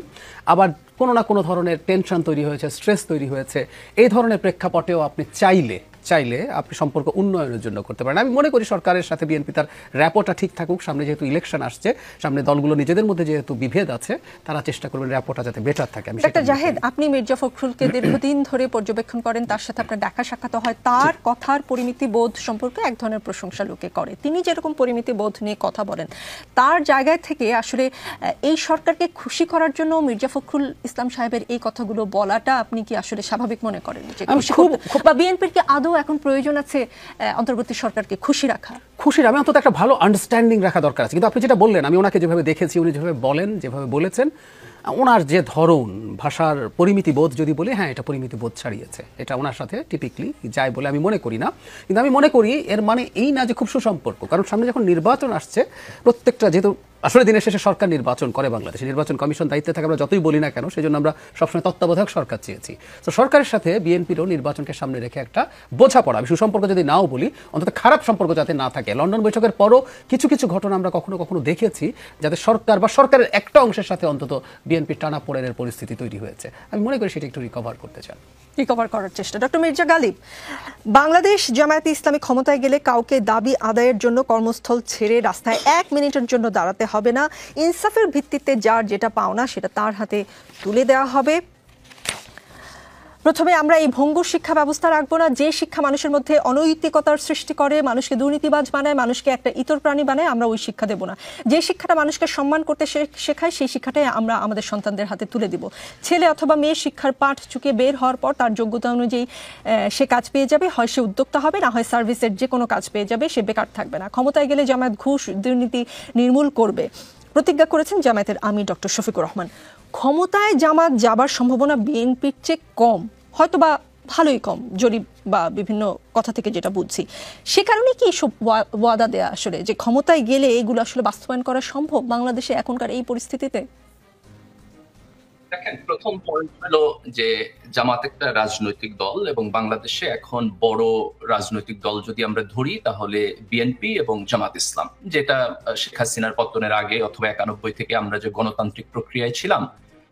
আবার কোনো না কোনো ধরনের টেনশন তৈরি হয়েছে, স্ট্রেস তৈরি হয়েছে, এই ধরনের প্রেক্ষাপটেও আপনি চাইলে আপনি সম্পর্ক উন্নয়নের জন্য করতে পারেন। আমি মনে করি সরকারের সাথে বিএনপি তার র্যাপোটা ঠিক থাকুক, সামনে যেহেতু ইলেকশন আসছে, সামনে দলগুলো নিজেদের মধ্যে যেহেতু বিভেদ আছে, তারা চেষ্টা করবেন র্যাপোটা যাতে বেটার থাকে। ডক্টর জাহেদ, আপনি মির্জা ফখরুলকে দীর্ঘদিন ধরে পর্যবেক্ষণ করেন, তার সাথে আপনার দেখা সাক্ষাৎ হয়, তার কথার পরিমিতি বোধ সম্পর্কে এক ধরনের প্রশংসা লোকে করে। তিনি যেরকম পরিমিতি বোধ নিয়ে কথা বলেন, তার জায়গায় থেকে আসলে এই সরকারকে খুশি করার জন্য মির্জা ফখরুল ইসলাম সাহেবের এই কথাগুলো বলাটা আপনি কি আসলে স্বাভাবিক মনে করেন? বা বিএনপির কি আদৌ এখন প্রয়োজন আছে অন্তর্বর্তী সরকারকে খুশি রাখা? খুশির আমি অন্তত একটা ভালো আন্ডারস্ট্যান্ডিং রাখা দরকার আছে। কিন্তু আপনি যেটা বললেন, আমি ওনাকে যেভাবে দেখেছি, উনি যেভাবে বলেন, যেভাবে বলেছেন, ওনার যে ধরন, ভাষার পরিমিতি বোধ যদি বলি, হ্যাঁ এটা পরিমিতি বোধ ছাড়িয়েছে, এটা ওনার সাথে টিপিকলি যায় বলে আমি মনে করি না। কিন্তু আমি মনে করি এর মানে এই না যে খুব সুসম্পর্ক, কারণ সামনে যখন নির্বাচন আসছে, প্রত্যেকটা যেহেতু আসলে দিনের শেষে সরকার নির্বাচন করে, বাংলাদেশে নির্বাচন কমিশন দায়িত্বে থাকে, আমরা যতই বলি না কেন, সেই জন্য আমরা সবসময় তত্ত্বাবধায়ক সরকার চেয়েছি। তো সরকারের সাথে বিএনপিরও নির্বাচনকে সামনে রেখে একটা বোঝাপড়া, আমি সুসম্পর্ক যদি নাও বলি, অন্তত খারাপ সম্পর্ক যাতে না থাকে। লন্ডন বৈঠকের পরও কিছু কিছু ঘটনা আমরা কখনো কখনো দেখেছি যাতে সরকার বা সরকারের একটা অংশের সাথে অন্তত বিএনপির টানাপোড়েনের পরিস্থিতি তৈরি হয়েছে। আমি মনে করি সেটা একটু রিকভার করতে চান, রিকভার করার চেষ্টা। ডক্টর মির্জা গালিব, বাংলাদেশ জামায়াতে ইসলামী ক্ষমতায় গেলে কাউকে দাবি আদায়ের জন্য কর্মস্থল ছেড়ে রাস্তায় 1 মিনিটের জন্য দাঁড়াতে হবে না, ইনসাফের ভিত্তিতে যার যেটা পাওনা সেটা তার হাতে তুলে দেওয়া হবে। প্রথমে আমরা এই ভঙ্গুর শিক্ষা ব্যবস্থা রাখবো না, যে শিক্ষা মানুষের মধ্যে অনৈতিকতার সৃষ্টি করে, মানুষকে দুর্নীতিবাজ বানায়, মানুষকে একটা ইতর প্রাণী বানায়, আমরা ওই শিক্ষা দেব না। যে শিক্ষাটা মানুষকে সম্মান করতে শেখায়, সেই শিক্ষাটাই আমরা আমাদের সন্তানদের হাতে তুলে দিব। ছেলে অথবা মেয়ে শিক্ষার পাঠ চুকে বের হওয়ার পর তার যোগ্যতা অনুযায়ী সে কাজ পেয়ে যাবে, হয় সে উদ্যোক্তা হবে, না হয় সার্ভিসের যে কোনো কাজ পেয়ে যাবে, সে বেকার থাকবে না। ক্ষমতায় গেলে জামায়াত ঘুষ দুর্নীতি নির্মূল করবে প্রতিজ্ঞা করেছেন জামায়াতের আমির ডক্টর শফিকুর রহমান। ক্ষমতায় জামাত যাবার সম্ভাবনা বিএনপির চেয়ে কম, হয়তো বা ভালোই কম, জরিপ বা বিভিন্ন কথা থেকে যেটা বুঝছি। সে কারণে কি সব ওয়াদা দেয়া আসলে যে ক্ষমতায় গেলে এগুলো আসলে বাস্তবায়ন করা সম্ভব বাংলাদেশে এখনকার এই পরিস্থিতিতে? দেখেন, প্রথম পয়েন্ট হলো যে জামাত একটা রাজনৈতিক দল এবং বাংলাদেশে এখন বড় রাজনৈতিক দল যদি আমরা ধরি তাহলে বিএনপি এবং জামাত ইসলাম, যেটা শেখ হাসিনার পতনের আগে অথবা 91 থেকে আমরা যে গণতান্ত্রিক প্রক্রিয়ায় ছিলাম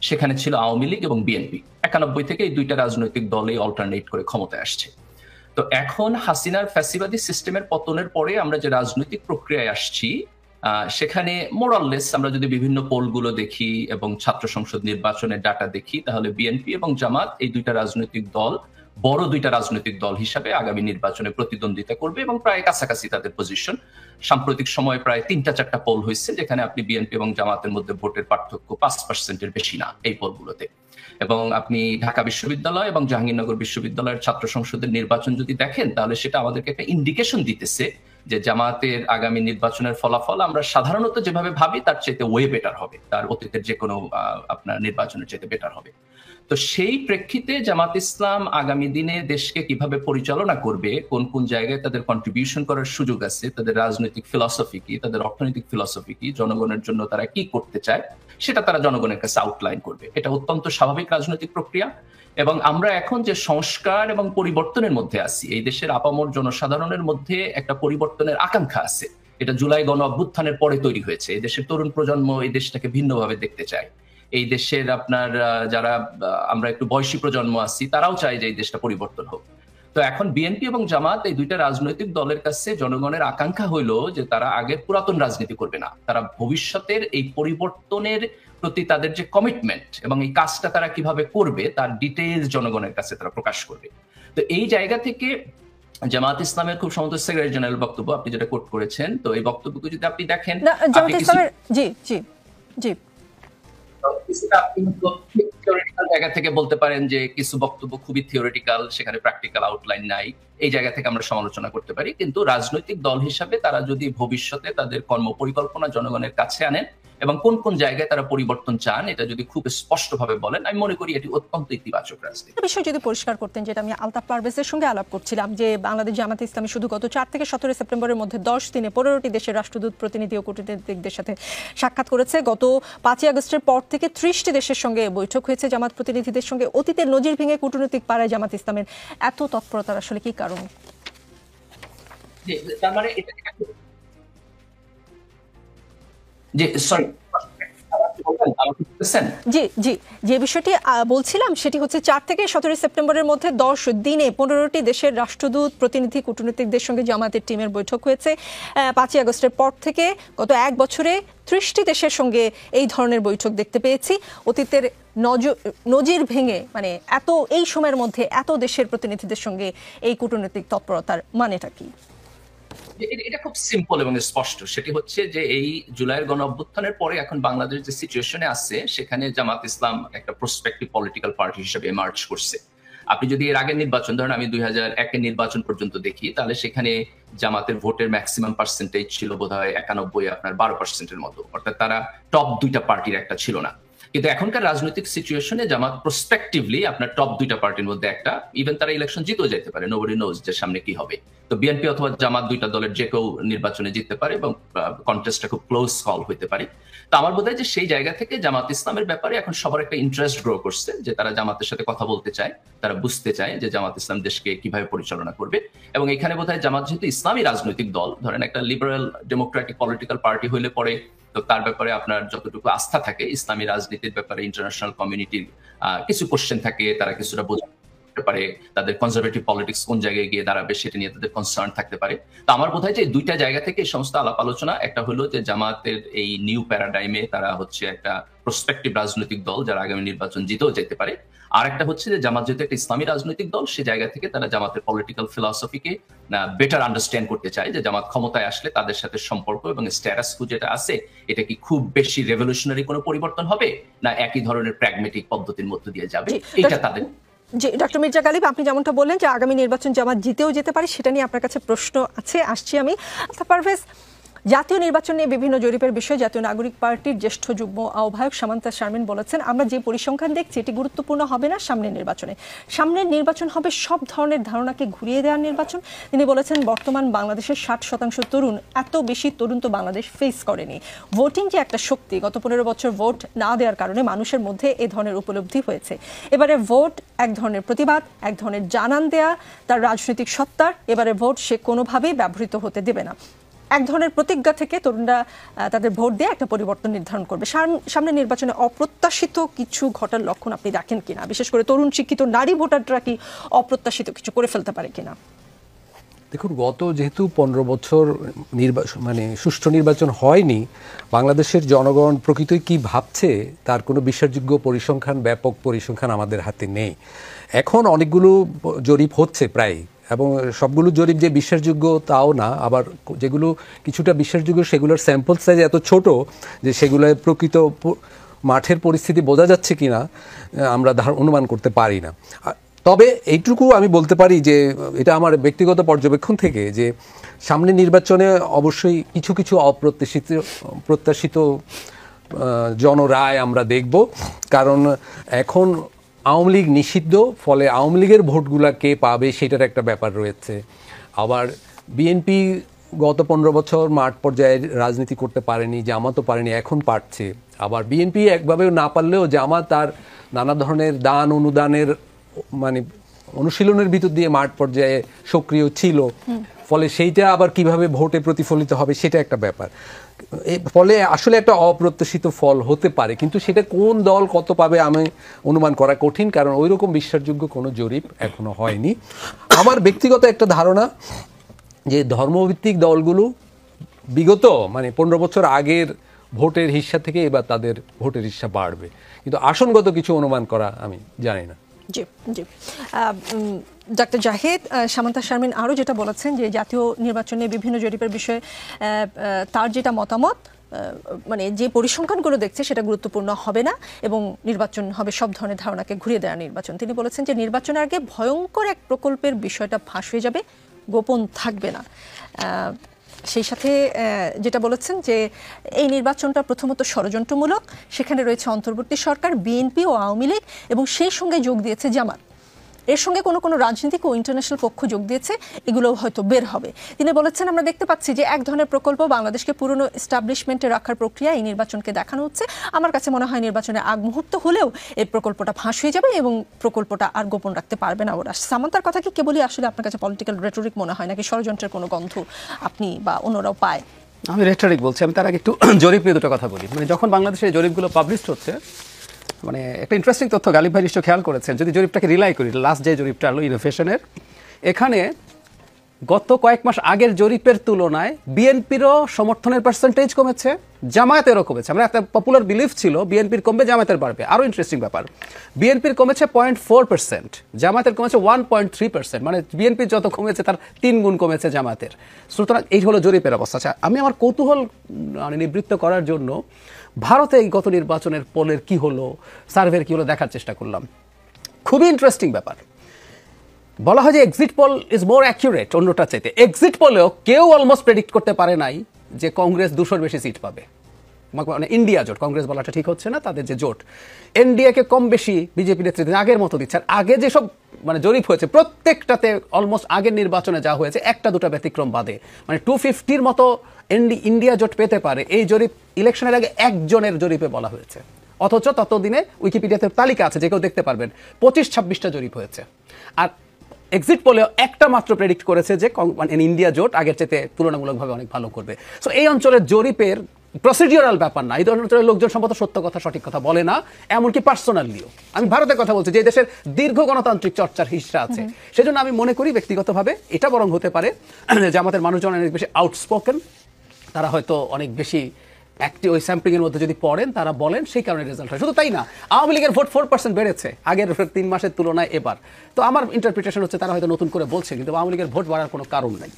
সেখানে ছিল আওয়ামী লীগ এবং বিএনপি। 91 থেকে এই দুইটা রাজনৈতিক দলই অল্টারনেট করে ক্ষমতায় আসছে। তো এখন হাসিনার ফ্যাসিবাদী সিস্টেমের পতনের পরে আমরা যে রাজনৈতিক প্রক্রিয়ায় আসছি, সেখানে মোরাললেস আমরা যদি বিভিন্ন পোলগুলো দেখি এবং ছাত্র সংসদ নির্বাচনের ডাটা দেখি, তাহলে বিএনপি এবং জামাত এই দুইটা রাজনৈতিক দল বড় দুইটা রাজনৈতিক দল হিসাবে আগামী নির্বাচনে প্রতিদ্বন্দ্বিতা করবে এবং প্রায় কাছাকাছি তাদের পজিশন। সাম্প্রতিক সময়ে প্রায় 3-4টা পোল হয়েছে যেখানে আপনি বিএনপি এবং জামাতের মধ্যে ভোটের পার্থক্য 5%-এর বেশি না এই পোলগুলোতে। এবং আপনি ঢাকা বিশ্ববিদ্যালয় এবং জাহাঙ্গীরনগর বিশ্ববিদ্যালয়ের ছাত্র সংসদের নির্বাচন যদি দেখেন, তাহলে সেটা আমাদেরকে একটা ইন্ডিকেশন দিতেছে যে জামাতের আগামী নির্বাচনের ফলাফল আমরা সাধারণত যেভাবে ভাবি তার চাইতে ওয়ে বেটার হবে, তার অতীতের যে কোনো আপনার নির্বাচনের চাইতে বেটার হবে। তো সেই প্রেক্ষিতে জামাত ইসলাম আগামী দিনে দেশকে কিভাবে পরিচালনা করবে, কোন কোন জায়গায় তাদের কন্ট্রিবিউশন করার সুযোগ আছে, তাদের রাজনৈতিক ফিলসফি কি, তাদের অর্থনৈতিক ফিলসফি কি, জনগণের জন্য তারা কি করতে চায়, সেটা তারা জনগণের কাছে আউটলাইন করবে। এটা অত্যন্ত স্বাভাবিক রাজনৈতিক প্রক্রিয়া। এবং আমরা এখন যে সংস্কার এবং পরিবর্তনের মধ্যে আছি, এই দেশের আপামর জনসাধারণের মধ্যে একটা পরিবর্তনের আকাঙ্ক্ষা আছে। এটা জুলাই গণ অভ্যুত্থানের পরে তৈরি হয়েছে। এই দেশের তরুণ প্রজন্ম এই দেশটাকে ভিন্নভাবে দেখতে চায়। এই দেশের আপনার যারা আমরা একটু বয়সী প্রজন্ম আছি তারাও চায় যে এই দেশটা পরিবর্তন হোক। তো এখন বিএনপি এবং জামাত এই দুইটা রাজনৈতিক দলের কাছে জনগণের আকাঙ্ক্ষা হইলো যে তারা আগের পুরাতন রাজনীতি করবে না, তারা ভবিষ্যতের এই পরিবর্তনের প্রতি তাদের যে কমিটমেন্ট এবং এই কাজটা তারা কিভাবে করবে তার ডিটেইলস জনগণের কাছে তারা প্রকাশ করবে। তো এই জায়গা থেকে জামাত ইসলামের খুব সম্ভবত সেক্রেটারি জেনারেল বক্তব্য আপনি যেটা কোট করেছেন, তো এই বক্তব্যকে যদি আপনি দেখেন জামাত ইসলামের জি জি জি থিওরিটিক্যাল জায়গা থেকে বলতে পারেন যে কিছু বক্তব্য খুবই থিওরিটিক্যাল, সেখানে প্র্যাকটিক্যাল আউটলাইন নাই, এই জায়গা থেকে আমরা সমালোচনা করতে পারি। কিন্তু রাজনৈতিক দল হিসাবে তারা যদি ভবিষ্যতে তাদের কর্ম পরিকল্পনা জনগণের কাছে আনেন এবং কোন কোন জায়গায় তারা পরিবর্তন চান এটা যদি খুব স্পষ্টভাবে বলেন, আমি মনে করি এটি অত্যন্ত ইতিবাচক রাজনীতি। বিষয় যদি পরিষ্কার করতেন, যেটা আমি আলতাফ পারভেজের সঙ্গে আলাপ করছিলাম, যে বাংলাদেশ জামাত ইসলামী শুধু গত 4 থেকে 17 সেপ্টেম্বরের মধ্যে 10 দিনে 15টি দেশের রাষ্ট্রদূত, প্রতিনিধি ও কূটনীতিকদের সাথে সাক্ষাৎ করেছে। গত 5ই আগস্টের পর থেকে 30টি দেশের সঙ্গে বৈঠক হয়েছে জামাত প্রতিনিধিদের সঙ্গে। অতীতের নজির ভেঙে কূটনৈতিক পাড়ায় জামাত ইসলামের এত তৎপরতার আসলে কি কারণ? তার মানে যে বিষয়টি বলছিলাম সেটি হচ্ছে 4 থেকে 17 সেপ্টেম্বরের মধ্যে 10 দিনে 15টি দেশের রাষ্ট্রদূত, প্রতিনিধি, কূটনীতিকদের সঙ্গে জামাতের টিমের বৈঠক হয়েছে। 5ই আগস্টের পর থেকে গত 1 বছরে 30টি দেশের সঙ্গে এই ধরনের বৈঠক দেখতে পেয়েছি। অতীতের নজির ভেঙে মানে এত এই সময়ের মধ্যে এত দেশের প্রতিনিধিদের সঙ্গে এই কূটনৈতিক তৎপরতার মানেটা কি? এটা খুব সিম্পল এবং স্পষ্ট। সেটি হচ্ছে যে এই জুলাইয়ের গণ অভ্যুত্থানের পরে এখন বাংলাদেশ যে সিচুয়েশনে আছে সেখানে জামাত ইসলাম একটা প্রসপেক্টিভ পলিটিক্যাল পার্টি হিসেবে এমার্জ করছে। আপনি যদি এর আগের নির্বাচন ধরেন, আমি 2001-এর নির্বাচন পর্যন্ত দেখি, তাহলে সেখানে জামাতের ভোটের ম্যাক্সিমাম পার্সেন্টেজ ছিল বোধহয় 91, আপনার 12%-এর মতো, অর্থাৎ তারা টপ 2টা পার্টির একটা ছিল না। কিন্তু এখনকার রাজনৈতিক সিচুয়েশনে জামাত প্রসপেক্টিভলি আপনার টপ 2টা পার্টির মধ্যে একটা, ইভেন তারা ইলেকশন জিতেও যেতে পারে, নোবডি নোজ যে সামনে কি হবে। তো বিএনপি অথবা জামাত 2টা দলের যে কেউ নির্বাচনে জিততে পারে এবং কন্টেস্টটা খুব ক্লোজ কল হতে পারে। তো আমার বোধ হয় যে সেই জায়গা থেকে জামাত ইসলামের ব্যাপারে এখন সবার একটা ইন্টারেস্ট গ্রো করছে, যে তারা জামাতের সাথে কথা বলতে চায়, তারা বুঝতে চায় যে জামাত ইসলাম দেশকে কিভাবে পরিচালনা করবে। এবং এখানে বোধ হয় জামাত যেহেতু ইসলামী রাজনৈতিক দল, ধরেন একটা লিবারেল ডেমোক্রেটিক পলিটিক্যাল পার্টি হইলে পরে তো তার ব্যাপারে আপনার যতটুকু আস্থা থাকে ইসলামী রাজনীতির ব্যাপারে ইন্টারন্যাশনাল কমিউনিটির কিছু কোশ্চেন থাকে, তারা কিছুটা বোঝাতে পারে, তাদের কনজারভেটিভ পলিটিক্স কোন জায়গায় গিয়ে দাঁড়াবে সেটা নিয়ে তাদের কনসার্ন থাকতে পারে। তো আমার বোধ হয় যে 2টা জায়গা থেকে এই সমস্ত আলাপ আলোচনা, একটা হলো যে জামাতের এই নিউ প্যারাডাইমে তারা হচ্ছে একটা প্রসপেক্টিভ রাজনৈতিক দল যারা আগামী নির্বাচন জিতেও যেতে পারে, আর একটা হচ্ছে যে জামাত যেহেতু একটা ইসলামী রাজনৈতিক দল, সে জায়গা থেকে তারা জামাতের পলিটিক্যাল ফিলসফিকে বেটার আন্ডারস্ট্যান্ড করতে চায়, যে জামাত ক্ষমতায় আসলে তাদের সাথে সম্পর্ক এবং স্ট্যাটাস কো যেটা আছে এটা কি খুব বেশি রেভলিউশনারি কোনো পরিবর্তন হবে না একই ধরনের প্র্যাগমেটিক পদ্ধতির মধ্য দিয়ে যাবে, এটা তাদের। জি ডক্টর মির্জা গালিব, আপনি যেমনটা বললেন যে আগামী নির্বাচন জামাত জিতেও যেতে পারে, সেটা নিয়ে আপনার কাছে প্রশ্ন আছে, আসছি আমি। পারভেজ, জাতীয় নির্বাচন নিয়ে বিভিন্ন জরিপের বিষয়ে জাতীয় নাগরিক পার্টির জ্যেষ্ঠ যুগ্ম আহ্বায়ক সামান্তা শারমিন বলেছেন, আমরা যে পরিসংখ্যান দেখছি এটি গুরুত্বপূর্ণ হবে না সামনের নির্বাচনে। সামনের নির্বাচন হবে সব ধরনের ধারণাকে ঘুরিয়ে দেওয়ার নির্বাচন। তিনি বলেছেন, বর্তমান বাংলাদেশের 60% তরুণ, এত বেশি তরুণ তো বাংলাদেশ ফেস করেনি। ভোটিং যে একটা শক্তি, গত 15 বছর ভোট না দেওয়ার কারণে মানুষের মধ্যে এ ধরনের উপলব্ধি হয়েছে। এবারে ভোট এক ধরনের প্রতিবাদ, এক ধরনের জানান দেয়া তার রাজনৈতিক সত্তার। এবারে ভোট সে কোনোভাবেই ব্যবহৃত হতে দেবে না। এক ধরনের প্রতিজ্ঞা থেকে তরুণরা তাদের ভোট দিয়ে একটা পরিবর্তন নির্ধারণ করবে। সামনে নির্বাচনে অপ্রত্যাশিত কিছু ঘটার লক্ষণ আপনি দেখেন কিনা? বিশেষ করে তরুণ শিক্ষিত নারী ভোটাররা কি অপ্রত্যাশিত কিছু করে ফেলতে পারে কিনা? দেখুন, গত যেহেতু 15 বছর মানে সুষ্ঠু নির্বাচন হয়নি, বাংলাদেশের জনগণ প্রকৃতই কি ভাবছে তার কোনো বিশ্বাসযোগ্য পরিসংখ্যান, ব্যাপক পরিসংখ্যান আমাদের হাতে নেই। এখন অনেকগুলো জরিপ হচ্ছে প্রায়, এবং সবগুলো জরিপ যে বিশ্বাসযোগ্য তাও না, আবার যেগুলো কিছুটা বিশ্বাসযোগ্য সেগুলোর স্যাম্পল সাইজ এত ছোট যে সেগুলো প্রকৃত মাঠের পরিস্থিতি বোঝা যাচ্ছে কিনা আমরা অনুমান করতে পারি না। তবে এইটুকু আমি বলতে পারি যে এটা আমার ব্যক্তিগত পর্যবেক্ষণ থেকে, যে সামনে নির্বাচনে অবশ্যই কিছু কিছু অপ্রত্যাশিত জনরায় আমরা দেখব। কারণ এখন আওয়ামী লীগ নিষিদ্ধ, ফলে আওয়ামী লীগের ভোটগুলা কে পাবে সেটার একটা ব্যাপার রয়েছে। আবার বিএনপি গত 15 বছর মাঠ পর্যায়ে রাজনীতি করতে পারেনি, জামাতও পারেনি, এখন পারছে। আবার বিএনপি একভাবে না পারলেও জামাত তার নানা ধরনের দান অনুদানের মানে অনুশীলনের ভিতর দিয়ে মাঠ পর্যায়ে সক্রিয় ছিল, ফলে সেইটা আবার কিভাবে ভোটে প্রতিফলিত হবে সেটা একটা ব্যাপার। ফলে আসলে একটা অপ্রত্যাশিত ফল হতে পারে, কিন্তু সেটা কোন দল কত পাবে আমি অনুমান করা কঠিন, কারণ ওই রকম বিশ্বাসযোগ্য কোনো জরিপ এখনো হয়নি। আমার ব্যক্তিগত একটা ধারণা যে ধর্মভিত্তিক দলগুলো বিগত 15 বছর আগের ভোটের হিস্সা থেকে এবার তাদের ভোটের হিস্সা বাড়বে, কিন্তু আসনগত কিছু অনুমান করা আমি জানি না। জি জি, ডক্টর জাহিদ, সামান্তা শারমিন আরও যেটা বলেছেন যে জাতীয় নির্বাচনে বিভিন্ন জরিপের বিষয়ে তার যেটা মতামত, যে পরিসংখ্যানগুলো দেখছে সেটা গুরুত্বপূর্ণ হবে না এবং নির্বাচন হবে সব ধরনের ধারণাকে ঘুরিয়ে দেওয়া নির্বাচন। তিনি বলেছেন যে নির্বাচনের আগে ভয়ঙ্কর এক প্রকল্পের বিষয়টা ফাঁস হয়ে যাবে, গোপন থাকবে না। সেই সাথে যেটা বলেছেন যে এই নির্বাচনটা প্রথমত ষড়যন্ত্রমূলক, সেখানে রয়েছে অন্তর্বর্তী সরকার, বিএনপি ও আওয়ামী লীগ এবং সেই সঙ্গে যোগ দিয়েছে জামাত। এর সঙ্গে কোনো রাজনৈতিক ও ইন্টারন্যাশনাল পক্ষ যোগ দিয়েছে, এগুলো হয়তো বের হবে। তিনি বলেছেন আমরা দেখতে পাচ্ছি যে এক ধরনের প্রকল্প বাংলাদেশকে পুরনো এস্টাবলিশমেন্টে রাখার প্রক্রিয়া এই নির্বাচনকে দেখানো হচ্ছে। আমার কাছে মনে হয় নির্বাচনের আগ মুহূর্ত হলেও এই প্রকল্পটা ফাঁস হয়ে যাবে এবং প্রকল্পটা আর গোপন রাখতে পারবে না ওরা। সামান্তার কথা কি কেবলই আসলে আপনার কাছে পলিটিক্যাল রেটরিক মনে হয়, নাকি ষড়যন্ত্রের কোনো গন্ধ আপনি বা অন্যরাও পায়? আমি রেটরিক বলছি। আমি তার আগে একটু জরিপ নিয়ে দুটো কথা বলি। যখন বাংলাদেশে জরিপগুলো পাবলিশ হচ্ছে, একটা ইন্টারেস্টিং তথ্য গালিব ভাই নিশ্চয় খেয়াল করেছেন, যদি জরিপটাকে রিলাই করি, লাস্ট যে জরিপটা হলো ইনোভেশনের, এখানে গত কয়েক মাস আগের জরিপের তুলনায় বিএনপিরও সমর্থনের পার্সেন্টেজ কমেছে, জামায়াতেরও কমেছে। আমরা একটা পপুলার বিলিফ ছিল বিএনপির কমবে, জামায়াতের বাড়বে। আরও ইন্টারেস্টিং ব্যাপার, বিএনপির কমেছে 0.4%, জামায়াতের কমেছে 1.3%, বিএনপির যত কমেছে তার 3 গুণ কমেছে জামায়াতের। সুতরাং এই হলো জরিপের অবস্থা। আচ্ছা, আমি আমার কৌতূহল নিবৃত্ত করার জন্য ভারতে এই গত নির্বাচনের পোলের কি হলো, সার্ভের কি হলো দেখার চেষ্টা করলাম। খুবই ইন্টারেস্টিং ব্যাপার। বলা হয় যে exit pole is more accurate অন্যটা চাইতে। এক্সিট পোলেও কেউ অলমোস্ট প্রেডিক্ট করতে পারে নাই যে কংগ্রেস 200-র বেশি সিট পাবে। ইন্ডিয়া জোট, কংগ্রেস বলাটা ঠিক হচ্ছে না, তাদের যে জোট, এনডিএকে কম বেশি বিজেপি নেতৃত্বে আগের মতো দিচ্ছে। আর আগে যেসব জরিপ হয়েছে প্রত্যেকটাতে অলমোস্ট আগের নির্বাচনে যা হয়েছে, একটা দুটা ব্যতিক্রম বাদে 250-র মতো ইন্ডিয়া জোট পেতে পারে, এই জরিপ ইলেকশনের আগে একজনের জরিপে বলা হয়েছে। অথচ ততদিনে উইকিপিডিয়াতে তালিকা আছে, যে কেউ দেখতে পারবেন, 25-26টা জরিপ হয়েছে। আর এক্সিট পোলেও একটা মাত্র প্রেডিক্ট করেছে যে ইন্ডিয়া জোট আগের চেয়ে তুলনামূলকভাবে অনেক ভালো করবে। সো এই অঞ্চলের জরিপের প্রসিডিউরাল ব্যাপার না, এই ধরনের লোকজন সম্ভবত সত্য কথা সঠিক কথা বলে না, এমনকি পার্সোনালিও। আমি ভারতের কথা বলছি, যে দেশের দীর্ঘ গণতান্ত্রিক চর্চার হিস্সা আছে। সেজন্য আমি মনে করি ব্যক্তিগতভাবে এটা বরং হতে পারে যে আমাদের মানুষজন অনেক বেশি আউটস্পোকেন, তারা হয়তো অনেক বেশি একটি ওই স্যাম্পলিং এর মধ্যে যদি পড়েন তারা বলেন, সেই কারণে রেজাল্ট হয়। শুধু তাই না, আওয়ামী লীগের ভোট 4% বেড়েছে আগের 3 মাসের তুলনায় এবার। তো আমার ইন্টারপ্রিটেশন হচ্ছে তারা হয়তো নতুন করে বলছে, কিন্তু আওয়ামী লীগের ভোট বাড়ার কোনো কারণ নাই।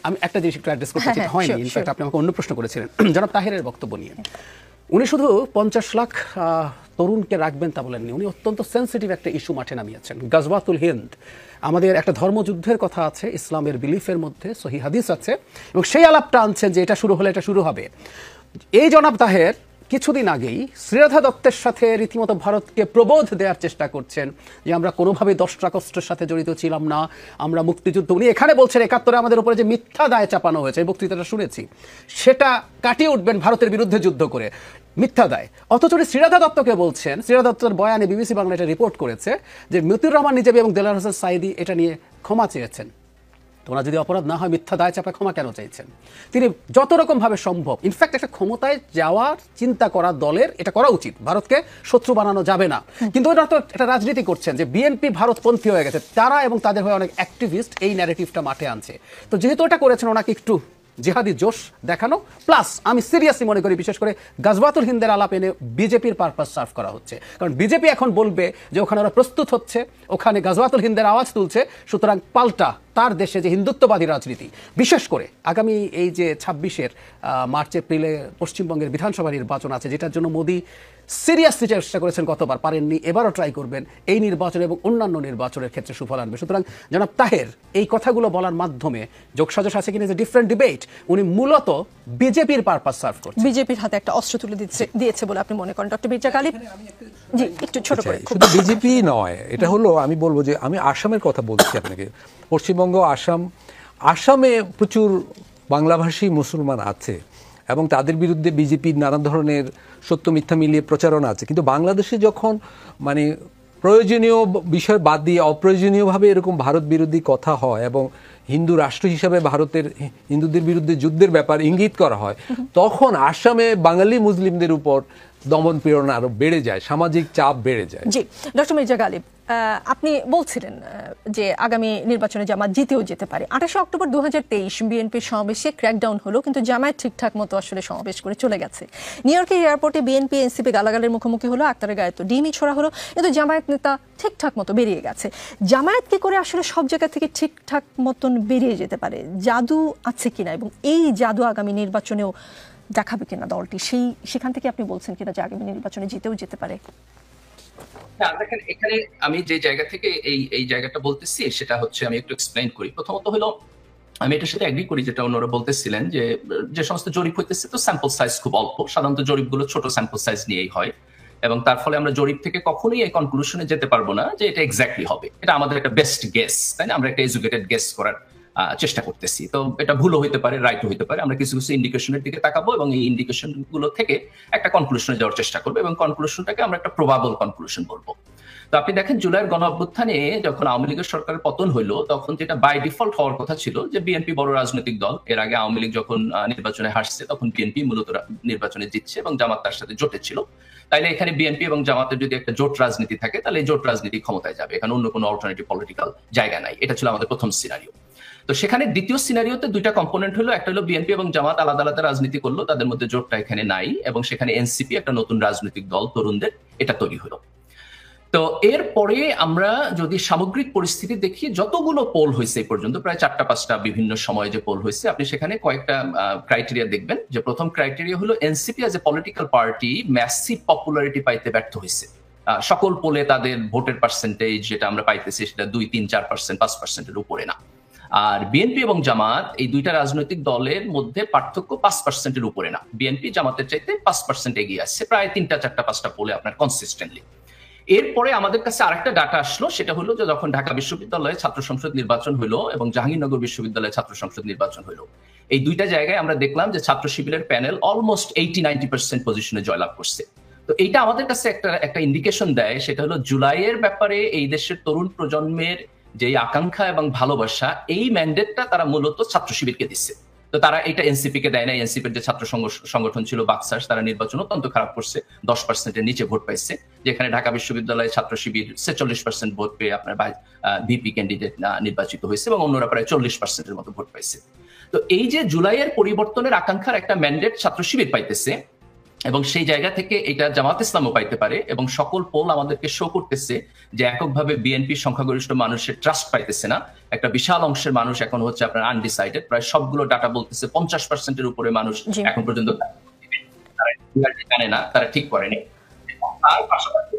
আমি একটা জিনিস একটু অ্যাড্রেস করতে চাই, হয়নি, ইনফ্যাক্ট আপনি আমাকে অন্য প্রশ্ন করেছিলেন জনাব তাহেরের বক্তব্য নিয়ে। উনি শুধু 50 লাখ তরুণকে রাখবেন তা বলেননি, উনি অত্যন্ত সেন্সিটিভ একটা ইস্যু মাঠে নামিয়েছেন। গাজওয়াতুল হিন্দ, আমাদের একটা ধর্মযুদ্ধের কথা আছে ইসলামের বিলিফের মধ্যে, সহিহ হাদিস আছে, এবং সেই আলাপটা আনছেন যে এটা শুরু হলে এটা শুরু হবে। এই জনাব তাহের কিছুদিন আগেই শ্রীরাধা দত্তের সাথে রীতিমতো ভারতকে প্রবোধ দেওয়ার চেষ্টা করছেন যে আমরা কোনোভাবে 10টা কষ্টের সাথে জড়িত ছিলাম না, আমরা মুক্তিযুদ্ধ। উনি এখানে বলছেন 71-এ আমাদের উপরে যে মিথ্যা দায় চাপানো হয়েছে, এই বক্তৃতাটা শুনেছি, সেটা কাটিয়ে উঠবেন ভারতের বিরুদ্ধে যুদ্ধ করে, মিথ্যা দায়। অথচ শ্রীরাধা দত্তকে বলছেন, শ্রীরাধা দত্তের বয়ানে বিবিসি বাংলা এটা রিপোর্ট করেছে যে মতিউর রহমান নিজামী এবং দেলোয়ার হোসেন সাঈদী এটা নিয়ে ক্ষমা চেয়েছেন। তোমরা যদি অপরাধ না হয় মিথ্যা দায় চাপা ক্ষমা কেন চাইছেন? তিনি যত রকম ভাবে সম্ভব, ইনফ্যাক্ট একটা ক্ষমতায় যাওয়ার চিন্তা করা দলের এটা করা উচিত, ভারতকে শত্রু বানানো যাবে না। কিন্তু ওরা তো একটা রাজনীতি করছেন যে বিএনপি ভারতপন্থী হয়ে গেছে, তারা এবং তাদের হয়ে অনেক অ্যাক্টিভিস্ট এই ন্যারেটিভটা মাঠে আনছে। তো যেহেতু এটা করেছেন, ওনাকে একটু জিহাদি জোশ দেখানো, প্লাস আমি সিরিয়াসলি মনে করি বিশেষ করে গাজওয়াতুল হিন্দের আলাপ এনে বিজেপির পারপাস সার্ভ করা হচ্ছে। কারণ বিজেপি এখন বলবে যে ওখানে ওরা প্রস্তুত হচ্ছে, ওখানে গাজওয়াতুল হিন্দের আওয়াজ তুলছে, সুতরাং পাল্টা তার দেশে যে হিন্দুত্ববাদী রাজনীতি, বিশেষ করে আগামী এই যে 26-এর মার্চ এপ্রিলে পশ্চিমবঙ্গের বিধানসভা নির্বাচন আছে, যেটার জন্য মোদী সিরিয়াসলি চেষ্টা করেছেন, গতবার পারেননি, এবারও ট্রাই করবেন, এই নির্বাচন এবং অন্যান্য নির্বাচনের ক্ষেত্রে সুফল আনবে। সুতরাং জনাব তাহের এই কথাগুলো বলার মাধ্যমে যোগসাজশ আছে কিনা, যে ডিফারেন্ট ডিবেট, উনি মূলত বিজেপির পারপাস সার্ভ করছেন, বিজেপির হাতে একটা অস্ত্র তুলে দিয়েছে বলে আপনি মনে করেন ডক্টর মির্জা গালিব? জি, একটু ছোট করে। শুধু বিজেপি নয়, এটা হলো আমি বলবো যে আমি আসামের কথা বলছি আপনাকে, পশ্চিমবঙ্গ, আসামে প্রচুর বাংলাভাষী মুসলমান আছে এবং তাদের বিরুদ্ধে বিজেপির নানা ধরনের সত্য মিথ্যা মিলিয়ে প্রচারণা আছে। কিন্তু বাংলাদেশে যখন প্রয়োজনীয় বিষয় বাদ দিয়ে অপ্রয়োজনীয়ভাবে এরকম ভারত বিরোধী কথা হয় এবং হিন্দু রাষ্ট্র হিসাবে ভারতের হিন্দুদের বিরুদ্ধে যুদ্ধের ব্যাপার ইঙ্গিত করা হয়, তখন আসামে বাঙালি মুসলিমদের উপর দমন পীড়ন আরো বেড়ে যায়, সামাজিক চাপ বেড়ে যায়। জি ডক্টর মির্জা গালিব, আপনি বলছিলেন যে আগামী নির্বাচনে জামাত জিতেও যেতে পারে। 28 অক্টোবর 2023 বিএনপির সমাবেশে ক্র্যাকডাউন হলো, কিন্তু জামায়াত ঠিকঠাক মতো আসলে সমাবেশ করে চলে গেছে। নিউ ইয়র্কের এয়ারপোর্টে বিএনপি এনসিপি গালাগালের মুখোমুখি হলো, আক্তারের গায়ে তো ডিমই ছোড়া হলো, কিন্তু জামায়াত নেতা ঠিকঠাক মতো বেরিয়ে গেছে। জামায়াত কি করে আসলে সব জায়গা থেকে ঠিকঠাক মতন বেরিয়ে যেতে পারে? জাদু আছে কিনা, এবং এই জাদু আগামী নির্বাচনেও দেখাবে কিনা দলটি, সেখান থেকে আপনি বলছেন কিনা যে আগামী নির্বাচনে জিতেও যেতে পারে? দেখেন, এখানে আমি যে জায়গা থেকে এই জায়গাটা বলতেছি সেটা হচ্ছে, আমি একটু এক্সপ্লেইন করি। প্রথমত হলো, আমি এটার সাথে এগ্রি করি যেটা অন্যরা বলতেছিলেন, যে সমস্ত জরিপ হইতেছে তো স্যাম্পল সাইজ খুব অল্প, সাধারণত জরিপগুলো ছোট স্যাম্পল সাইজ নিয়েই হয়, এবং তার ফলে আমরা জরিপ থেকে কখনোই এই কনক্লুশনে যেতে পারবো না যে এটা এক্স্যাক্টলি হবে। এটা আমাদের একটা বেস্ট গেস, তাই না? আমরা একটা এডুকেটেড গেস করার চেষ্টা করতেছি, তো এটা ভুলও হইতে পারে, রাইটও হইতে পারে। আমরা কিছু কিছু ইন্ডিকেশনের দিকে তাকাবো এবং এই ইন্ডিকেশন গুলো থেকে একটা কনক্লুশনে যাওয়ার চেষ্টা করবো, এবং কনক্লুশনটাকে আমরা একটা প্রবাবল কনক্লুশন বলবো। তো আপনি দেখেন, জুলাইয়ের গণ অভ্যুত্থানে যখন আওয়ামী লীগের সরকারের পতন হইলো, তখন যেটা বাই ডিফল্ট হওয়ার কথা ছিল যে বিএনপি বড় রাজনৈতিক দল, এর আগে আওয়ামী লীগ যখন নির্বাচনে হারছে তখন বিএনপি মূলত নির্বাচনে জিতছে এবং জামাত তার সাথে জোটে ছিল। তাইলে এখানে বিএনপি এবং জামাতের যদি একটা জোট রাজনীতি থাকে, তাহলে এই জোট রাজনীতি ক্ষমতায় যাবে, এখানে অন্য কোনো অল্টারনেটিভ পলিটিক্যাল জায়গা নাই। এটা ছিল আমাদের প্রথম সিনারিও। তো সেখানে দ্বিতীয় সিনারিওতে দুইটা কম্পোনেন্ট হলো, একটা হলো বিএনপি এবং জামাত আলাদা আলাদা রাজনীতি করলো, তাদের মধ্যে জোটটা এখানে নাই, এবং সেখানে এনসিপি একটা নতুন রাজনৈতিক দল তরুণদের, এটা তৈরি হলো। তো এরপরে আমরা যদি সামগ্রিক পরিস্থিতি দেখি, যতগুলো পোল হয়েছে এই পর্যন্ত, প্রায় 4-5টা বিভিন্ন সময়ে যে পোল হয়েছে, আপনি সেখানে কয়েকটা ক্রাইটেরিয়া দেখবেন। যে প্রথম ক্রাইটেরিয়া হলো NCP as a political party massive popularity পাইতে ব্যর্থ হয়েছে। সকল পোলে তাদের ভোটের পার্সেন্টেজ যেটা আমরা পাইতেছি সেটা 2-3-4%, 5%-এর উপরে না। আর বিএনপি এবং জামাত এই দুইটা রাজনৈতিক দলের মধ্যে পার্থক্য 5%-এর উপরে না। বিএনপি জামাতের চাইতে 5% এগিয়ে আসছে প্রায় 3-4-5টা পোলে আপনার কনসিস্টেন্টলি। এরপরে আমাদের কাছে আরেকটা ডাটা আসলো, সেটা হলো যে যখন ঢাকা বিশ্ববিদ্যালয়ে ছাত্র সংসদ নির্বাচন হলো এবং জাহাঙ্গীরনগর বিশ্ববিদ্যালয়ে ছাত্র সংসদ নির্বাচন হলো, এই দুইটা জায়গায় আমরা দেখলাম যে ছাত্র শিবিরের প্যানেল অলমোস্ট 80-90% পজিশনে জয়লাভ করছে। তো এইটা আমাদের কাছে একটা ইন্ডিকেশন দেয়, সেটা হলো জুলাইয়ের ব্যাপারে এই দেশের তরুণ প্রজন্মের যে আকাঙ্ক্ষা এবং ভালোবাসা, এই ম্যান্ডেটটা তারা মূলত ছাত্র শিবিরকে দিচ্ছে। তো তারা এটা এনসিপি কে দেয় না। এনসিপির যে ছাত্র সংগঠন ছিল বাকসাস, তারা নির্বাচন অত্যন্ত খারাপ করছে, 10%-এর নিচে ভোট পাইছে, যেখানে ঢাকা বিশ্ববিদ্যালয়ে ছাত্র শিবির 46% ভোট পেয়ে আপনার ভিপি ক্যান্ডিডেট নির্বাচিত হয়েছে, এবং অন্যরা প্রায় 40%-এর মতো ভোট পাইছে। তো এই যে জুলাইয়ের পরিবর্তনের আকাঙ্ক্ষার একটা ম্যান্ডেট ছাত্র শিবির পাইতেছে, এবং সেই জায়গা থেকে এটা জামাত ইসলামও পাইতে পারে, এবং সকল পোল আমাদেরকে শো করতেছে যে এককভাবে বিএনপি সংখ্যাগরিষ্ঠ মানুষের ট্রাস্ট পাইতেছে না। একটা বিশাল অংশের মানুষ এখন হচ্ছে আপনার আনডিসাইডেড, প্রায় সবগুলো ডাটা বলতেছে 50%-এর উপরে মানুষ এখন পর্যন্ত তারা জানে না, তারা ঠিক করেনি। তার পাশাপাশি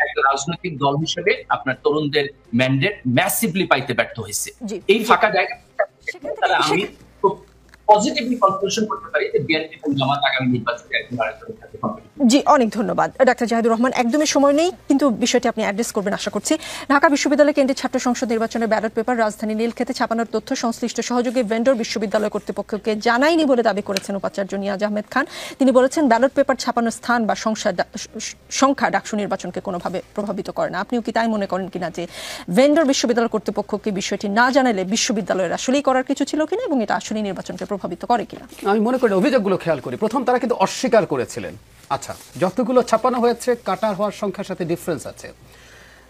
একটা রাজনৈতিক দল হিসেবে আপনার তরুণদের ম্যান্ডেট ম্যাসিভলি পাইতে ব্যর্থ হয়েছে। এই ফাঁকা জায়গা আমি পজিটিভলি কনক্লুশন করতে পারি যে বিএনপি এবং জামাত আগামী নির্বাচনে একদম আরেকজনের সাথে কম্পিটিশন। জি, অনেক ধন্যবাদ ডাক্তার জাহিদুর রহমান। একদমই সময় নেই, কিন্তু বিষয়টি আপনি অ্যাড্রেস করবেন আশা করছি। ঢাকা বিশ্ববিদ্যালয় কেন্দ্রীয় ছাত্র সংসদ নির্বাচনের ব্যালট পেপার রাজধানী নীলক্ষেতে ছাপানোর তথ্য সংশ্লিষ্ট সহযোগী ভেন্ডর বিশ্ববিদ্যালয় কর্তৃপক্ষকে জানায়নি বলে দাবি করেছেন উপাচার্য নিয়াজ আহমেদ খান। তিনি বলেছেন, ব্যালট পেপার ছাপানোর স্থান বা সংখ্যা ডাকসু নির্বাচনকে কোনোভাবে প্রভাবিত করে না। আপনিও কি তাই মনে করেন কিনা যে ভেন্ডর বিশ্ববিদ্যালয় কর্তৃপক্ষকে বিষয়টি না জানালে বিশ্ববিদ্যালয়ের আসলেই করার কিছু ছিল কিনা, এবং এটা আসলেই নির্বাচনকে প্রভাবিত করে কিনা? আমি মনে করি অভিযোগগুলো খেয়াল করি। প্রথম, তারা কিন্তু অস্বীকার করেছিলেন। আচ্ছা, যতগুলো ছাপানো হয়েছে কাটার হওয়ার সংখ্যার সাথে ডিফারেন্স আছে।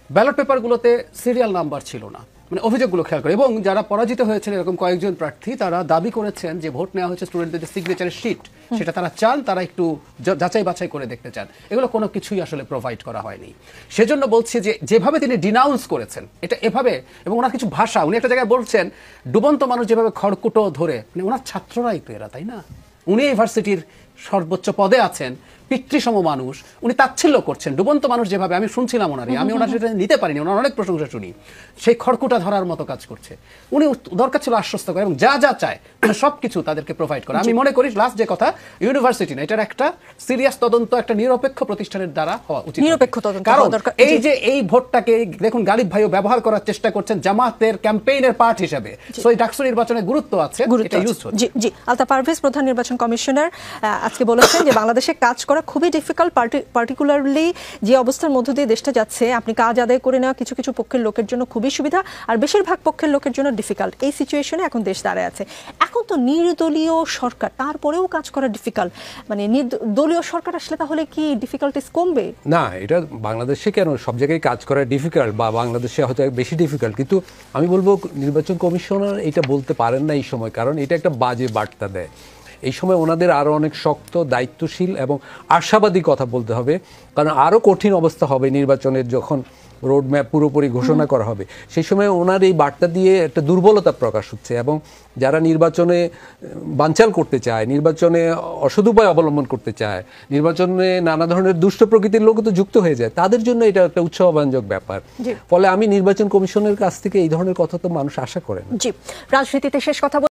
ব্যালট পেপারগুলোতে সিরিয়াল নাম্বার ছিল না, মানে অভিযোগগুলো খেয়াল করে। এবং যারা পরাজিত হয়েছেন এরকম কয়েকজন প্রার্থী, তারা দাবি করেছেন যে ভোট নেওয়া হয়েছে স্টুডেন্টদের যে সিগনেচারের শিট, সেটা তারা চান, তারা একটু যাচাই বাছাই করে দেখতে চান। এগুলো কোনো কিছুই আসলে প্রোভাইড করা হয়নি। সেজন্য বলছি যে যেভাবে তিনি ডিনাউন্স করেছেন এটা এভাবে, এবং ওনার কিছু ভাষা, উনি একটা জায়গায় বলছেন ডুবন্ত মানুষ যেভাবে খড়কুটো ধরে, মানে ওনার ছাত্ররাই তো এরা, তাই না? উনি ইউনিভার্সিটির সর্বোচ্চ পদে আছেন, পিতৃসম মানুষ, উনি তাচ্ছিল্য করছেন ডুবন্ত মানুষ যেভাবে। আমি শুনছিলাম ওনারে, আমি ওনার সেটা নিতে পারিনি, ওনার অনেক প্রশংসা শুনি। সেই খড়কুটা ধরার মতো কাজ করছে। উনি দরকার ছিল আশ্বস্ত করে এবং যা যা চায় সবকিছু তাদেরকে প্রোভাইড করা। আমি মনে করি লাস্ট যে কথা, ইউনিভার্সিটি না, এটার একটা সিরিয়াস তদন্ত একটা নিরপেক্ষ প্রতিষ্ঠানের দ্বারা হওয়া উচিত। নিরপেক্ষ তদন্ত, কারণ এই যে এই ভোটটাকে দেখুন গালিব ভাইও ব্যবহার করার চেষ্টা করছেন জামাতের ক্যাম্পেইনের পার্ট হিসেবে। সো এই ডাকসু নির্বাচনে গুরুত্ব আছে, এটা ইউজ হচ্ছে। জি জি, আলতাফ পারভেজ প্রধান নির্বাচন কমিশনার আজকে বলেছেন যে বাংলাদেশে কাজ করা করা খুবই ডিফিকাল্ট, পার্টিকুলারলি যে অবস্থার মধ্য দিয়ে দেশটা যাচ্ছে। আপনি কাজ আদায় করে নেওয়া কিছু কিছু পক্ষের লোকের জন্য খুবই সুবিধা, আর বেশিরভাগ পক্ষের লোকের জন্য ডিফিকাল্ট। এই সিচুয়েশনে এখন দেশ দাঁড়ায় আছে। এখন তো নির্দলীয় সরকার, তারপরেও কাজ করা ডিফিকাল্ট। মানে দলীয় সরকার আসলে তাহলে কি ডিফিকাল্টিস কমবে? না, এটা বাংলাদেশে কেন, সব জায়গায় কাজ করা ডিফিকাল্ট, বা বাংলাদেশে হয়তো বেশি ডিফিকাল্ট, কিন্তু আমি বলবো নির্বাচন কমিশনার এটা বলতে পারেন না এই সময়, কারণ এটা একটা বাজে বার্তা দেয়। এই সময় ওনাদের আরও অনেক শক্ত, দায়িত্বশীল এবং আশাবাদী কথা বলতে হবে, কারণ আরও কঠিন অবস্থা হবে নির্বাচনের যখন রোড ম্যাপ পুরোপুরি ঘোষণা করা হবে। সেই সময় ওনার এই বার্তা দিয়ে একটা দুর্বলতা প্রকাশ হচ্ছে, এবং যারা নির্বাচনে বানচাল করতে চায়, নির্বাচনে অসদুপায় অবলম্বন করতে চায়, নির্বাচনে নানা ধরনের দুষ্ট প্রকৃতির লোক তো যুক্ত হয়ে যায়, তাদের জন্য এটা একটা উৎসাহব্যঞ্জক ব্যাপার। ফলে আমি নির্বাচন কমিশনের কাছ থেকে এই ধরনের কথা তো মানুষ আশা করে না। জি, রাজনীতিতে শেষ কথা